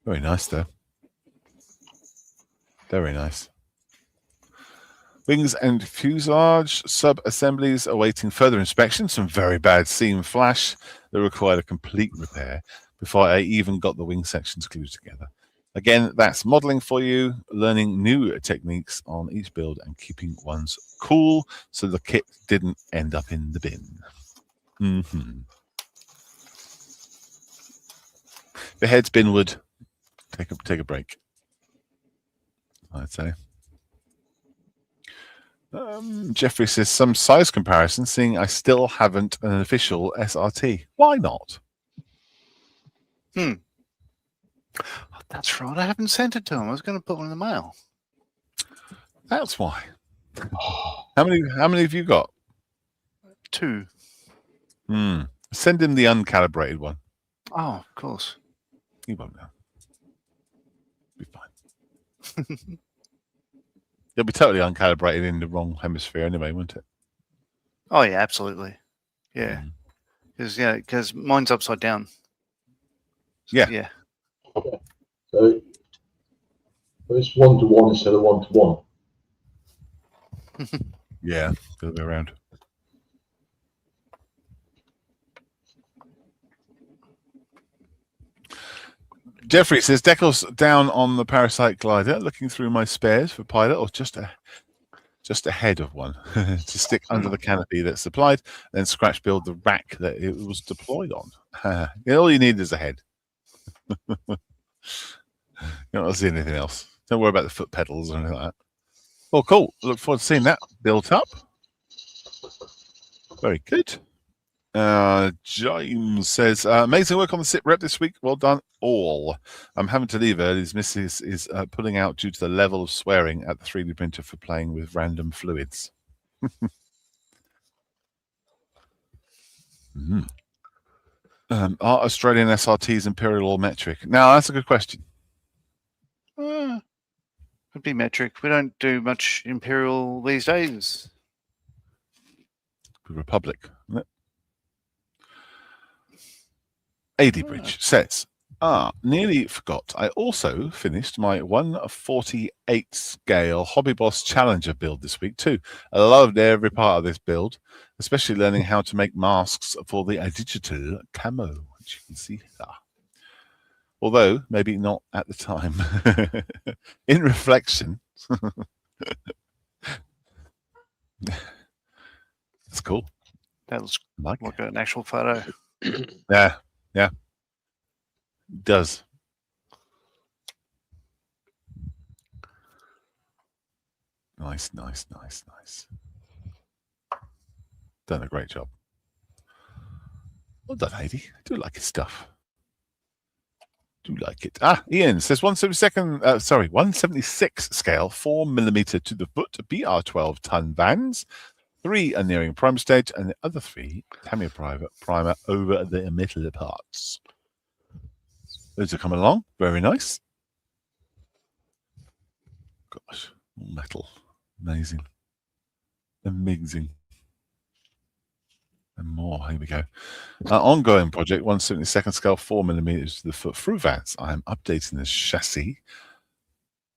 Very nice, though. Very nice. Wings and fuselage sub-assemblies awaiting further inspection. Some very bad seam flash that required a complete repair before I even got the wing sections glued together. Again, that's modeling for you, learning new techniques on each build and keeping ones cool so the kit didn't end up in the bin. The head's binward. Take a break, I'd say. Jeffrey says some size comparison, seeing I still haven't an official SRT. Why not? Oh, that's right. I haven't sent it to him. I was going to put one in the mail. That's why. How many have you got? 2. Send him the uncalibrated one. Oh, of course. He won't know. Be fine. It'll be totally uncalibrated in the wrong hemisphere anyway, won't it? Oh yeah, absolutely. Yeah, because mine's upside down. Yeah. Yeah. So it's 1-to-1 instead of 1-to-1. Yeah, the other way around. Jeffrey says, Deckel's down on the Parasite glider, looking through my spares for pilot, or just ahead of one, to stick under the canopy that's supplied, then scratch build the rack that it was deployed on. All you need is a head. You don't see anything else. Don't worry about the foot pedals or anything like that. Well, cool. Look forward to seeing that built up. Very good. James says, amazing work on the sit rep this week. Well done, all. I'm having to leave early. His missus is pulling out due to the level of swearing at the 3D printer for playing with random fluids. Are Australian SRTs imperial or metric? Now, that's a good question. Could be metric. We don't do much imperial these days. Republic, isn't it? AD Bridge says, nearly forgot. I also finished my 1/48 scale Hobby Boss Challenger build this week too. I loved every part of this build, especially learning how to make masks for the digital camo, which you can see here. Although maybe not at the time. In reflection, it's cool. That looks like an actual photo. Yeah. It does. Nice. Done a great job. Well done, Heidi. I do like his stuff. Do like it. Ian says 176 scale, 4mm to the foot, BR12 ton vans. 3 are nearing prime stage, and the other 3 Tamiya primer over the middle parts. Those are coming along. Very nice. Gosh, metal. Amazing. And more. Here we go. Ongoing project, 1/72 scale, 4mm to the foot through vans. I am updating the chassis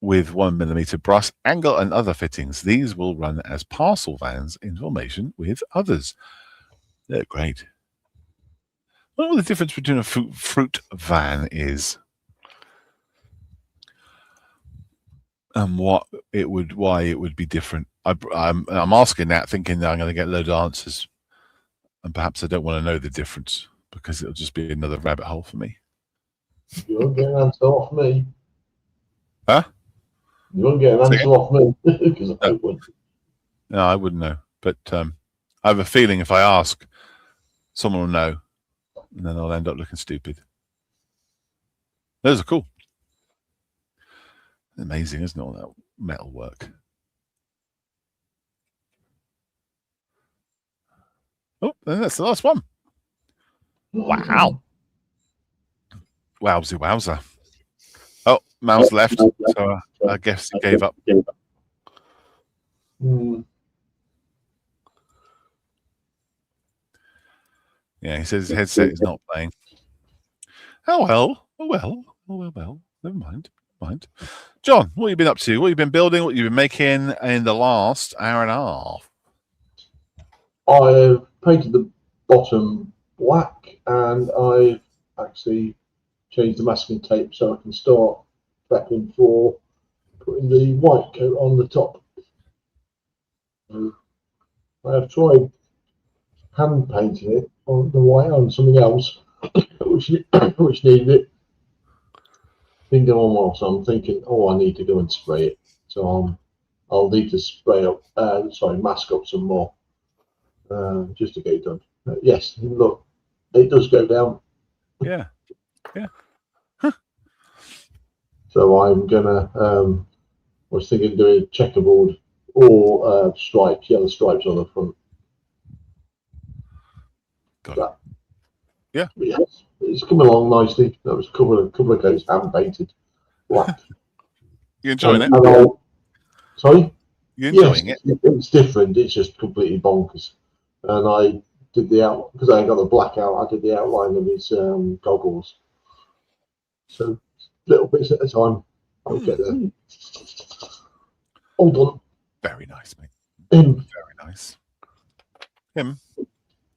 with 1mm brass angle and other fittings. These will run as parcel vans in formation with others. They're great. I wonder what the difference between a fruit van is, and why it would be different. I'm asking that, thinking that I'm going to get a load of answers, and perhaps I don't want to know the difference because it'll just be another rabbit hole for me. You won't get an answer off me. Huh? You won't get an answer off me because I wouldn't. No, I wouldn't know. But I have a feeling if I ask, someone will know, and then I'll end up looking stupid. Those are cool. Amazing, isn't it, all that metal work? Oh, and that's the last one. Wow. Wowsy wowzer. Oh, Mal's left, so I guess he gave up. Yeah, he says his headset is not playing. Oh well. Never mind. John, what have you been up to? What have you been building? What have you been making in the last hour and a half? I've painted the bottom black, and I've actually changed the masking tape so I can start prepping for putting the white coat on the top. I have tried hand painting it on the white on something else, which needed it. Didn't go on well, so I'm thinking, I need to go and spray it. So I'll need to mask up some more, just to get it done. Yes, look, it does go down. Yeah. Huh. So I'm gonna. I was thinking of doing checkerboard or yellow stripes on the front. Got Yeah. But yes, it's coming along nicely. There was a couple of coats hand painted black. You enjoying it? Sorry? You enjoying yes, it? It's different. It's just completely bonkers. And I did because I got the blackout, I did the outline of his goggles. So little bits at a time. I'll get there. All done. Very nice, mate. Him. Very nice. Him.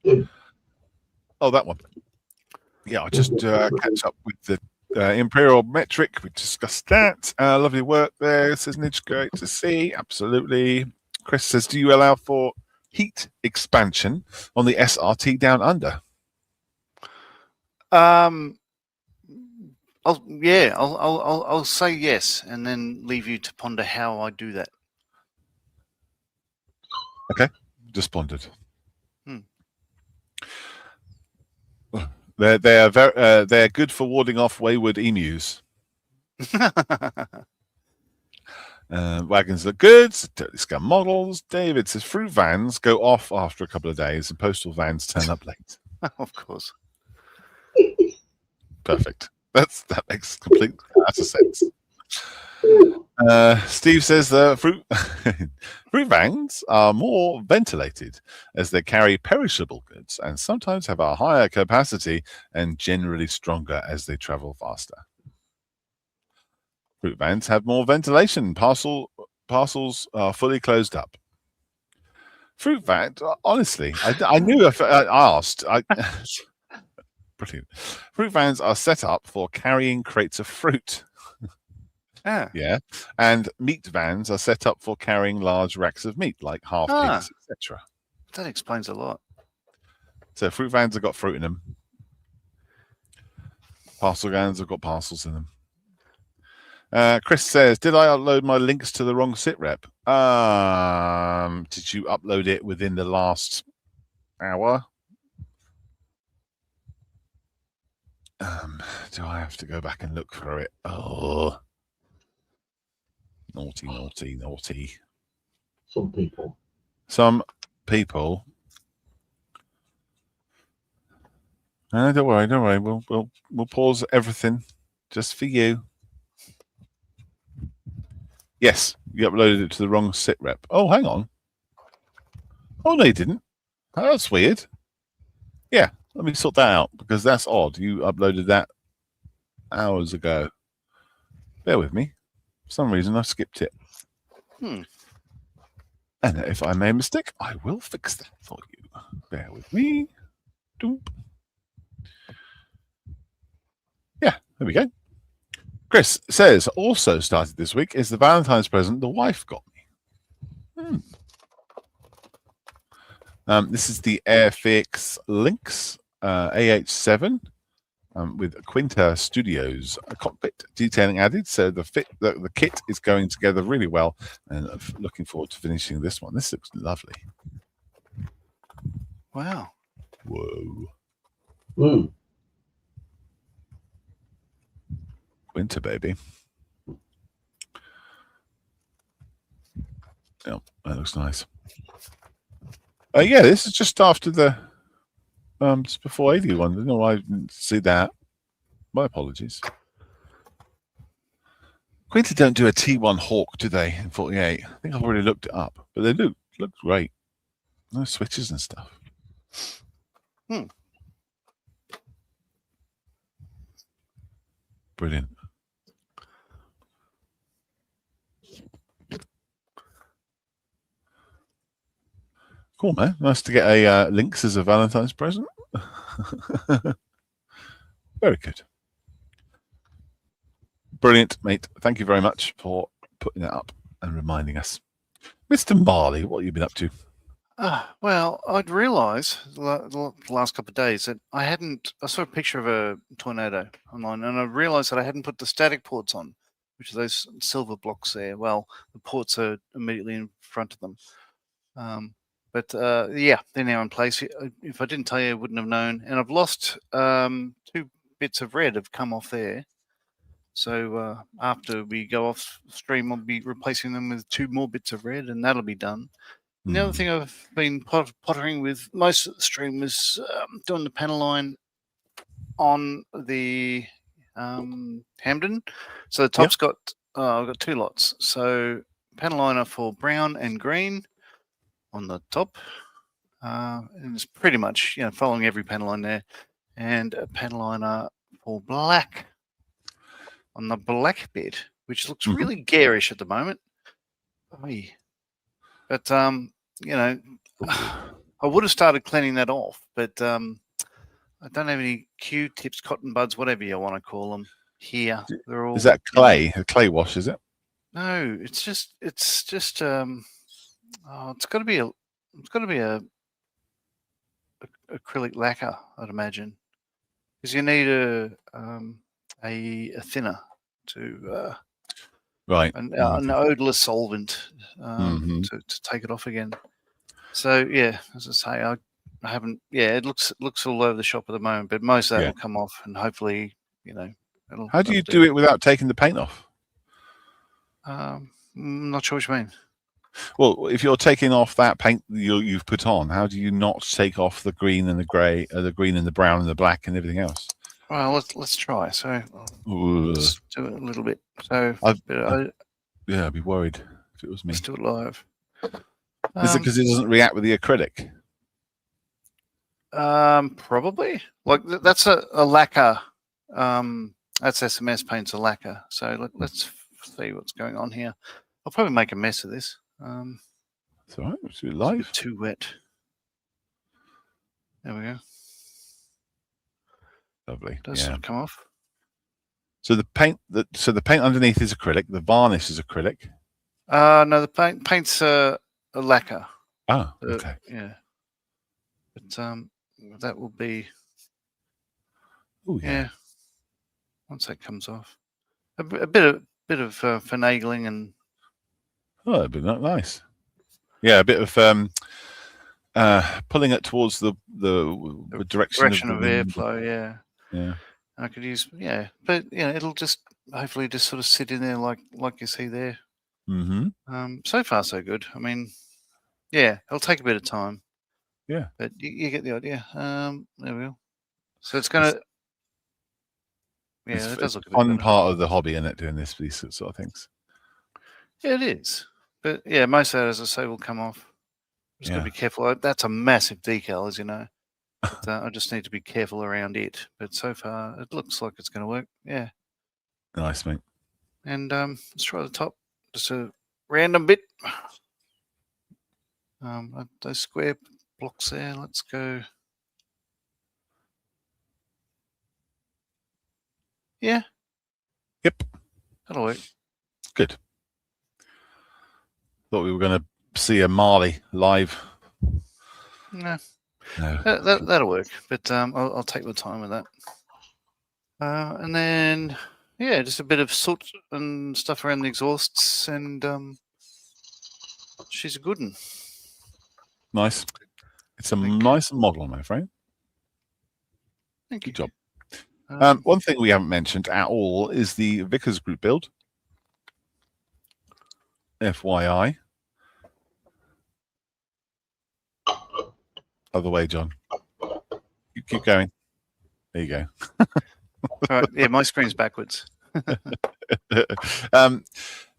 Him. Oh, that one. Yeah, I'll just catch up with the Imperial Metric. We discussed that. Lovely work there, says Nidge. Great to see. Absolutely. Chris says, do you allow for heat expansion on the SRT down under? I'll say yes, and then leave you to ponder how I do that. Okay, just pondered. They're good for warding off wayward emus. Wagons look good. Totally scum models. David says fruit vans go off after a couple of days, and postal vans turn up late. Of course. Perfect. That makes complete utter sense. Steve says the fruit vans are more ventilated as they carry perishable goods and sometimes have a higher capacity and generally stronger as they travel faster. Fruit vans have more ventilation. Parcels are fully closed up. Fruit van, honestly, I knew if I asked. Brilliant. Fruit vans are set up for carrying crates of fruit. Yeah, and meat vans are set up for carrying large racks of meat, like half pigs, etc. That explains a lot. So fruit vans have got fruit in them. Parcel vans have got parcels in them. Chris says, did I upload my links to the wrong sitrep? Did you upload it within the last hour? Do I have to go back and look for it? Oh, naughty, naughty, naughty. Some people. Don't worry. We'll pause everything just for you. Yes, you uploaded it to the wrong sitrep. Oh, hang on. Oh, no, you didn't. Oh, that's weird. Yeah, let me sort that out because that's odd. You uploaded that hours ago. Bear with me. For some reason, I skipped it. And if I made a mistake, I will fix that for you. Bear with me. Doop. Yeah, there we go. Chris says, also started this week is the Valentine's present the wife got me. This is the Airfix Lynx AH7 with Quinta Studios cockpit detailing added. So the kit is going together really well, and I'm looking forward to finishing this one. This looks lovely. Wow. Whoa. Quinta, baby. Yeah, that looks nice. Yeah, this is just after the just before 81. I don't know why I didn't see that. My apologies. Quinta don't do a T1 Hawk, do they, in 48? I think I've already looked it up, but they look great. No switches and stuff. Brilliant. Cool, man. Nice to get a Lynx as a Valentine's present. Very good. Brilliant, mate. Thank you very much for putting that up and reminding us. Mr. Marley, what have you been up to? Well, I'd realised the last couple of days that I saw a picture of a tornado online, and I realised that I hadn't put the static ports on, which are those silver blocks there. Well, the ports are immediately in front of them. But yeah, they're now in place. If I didn't tell you, I wouldn't have known. And I've lost 2 bits of red have come off there. So after we go off stream, I'll be replacing them with 2 more bits of red, and that'll be done. The other thing I've been pottering with most of the stream was doing the panel line on the Hamden. So the top's got I've got 2 lots. So panel liner for brown and green on the top, and it's pretty much following every panel line there, and a panel liner for black on the black bit, which looks really garish at the moment. But I would have started cleaning that off, but I don't have any Q-tips, cotton buds, whatever you want to call them here. They're all. Is that clay? A clay wash, is it? No, it's just it's got to be a acrylic lacquer, I'd imagine, because you need a thinner to right, an odorless solvent to take it off again. So yeah, as I say, I haven't. Yeah, it looks all over the shop at the moment, but most of that will come off, and hopefully, How do you do it without taking the paint off? I'm not sure what you mean. Well, if you're taking off that paint you've put on, how do you not take off the green and the grey, the green and the brown and the black and everything else? Well, let's try. So let's do it a little bit. So I'd be worried if it was me. Let's do it live. Is it because it doesn't react with the acrylic? Probably. Like that's a lacquer. That's SMS paint's a lacquer. So let's see what's going on here. I'll probably make a mess of this. It's all right. It's live. Too wet. There we go. Lovely. Does sort of come off. So the paint underneath is acrylic. The varnish is acrylic. No, the paint's a lacquer. Oh, okay. Yeah. But that will be. Oh yeah. Once that comes off, a bit of finagling and. Oh, that'd be nice. Yeah, a bit of pulling it towards the direction of airflow. Yeah. Yeah. I could use but it'll just hopefully just sort of sit in there like you see there. Mm-hmm. So far so good. I mean, yeah, it'll take a bit of time. Yeah. But you get the idea. There we go. So it's gonna. Yeah, it does look a bit fun better. part of the hobby, isn't it? Doing these sort of things. Yeah, it is. But yeah, most of that, as I say, will come off. Just got to be careful. That's a massive decal, as you know. But, I just need to be careful around it. But so far, it looks like it's going to work. Yeah. Nice, mate. And let's try the top. Just a random bit. Those square blocks there. Let's go. Yeah. Yep. That'll work. Good. Thought we were going to see a Marley live. No. No. That'll work. But I'll take the time with that. And then, yeah, just a bit of soot and stuff around the exhausts, and she's a good one. Nice. It's a nice model, my friend. Thank you. Good job. One thing we haven't mentioned at all is the Vickers group build. FYI. Other way, John. You keep going. There you go. All right. Yeah, my screen's backwards.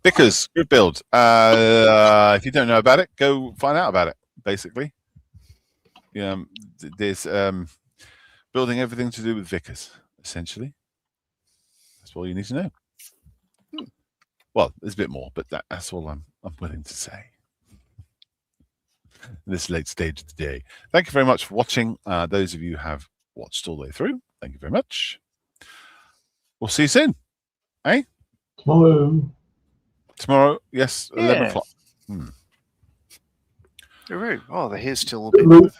Vickers group build. If you don't know about it, go find out about it. Basically, there's building everything to do with Vickers. Essentially, that's all you need to know. Well, there's a bit more, but that's all I'm willing to say. This late stage of the day. Thank you very much for watching. Those of you who have watched all the way through, thank you very much. We'll see you soon. Eh? Tomorrow, yes, 11 o'clock. Oh, the hair's still a bit.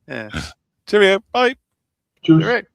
Yeah. Cheerio. Bye. Cheers.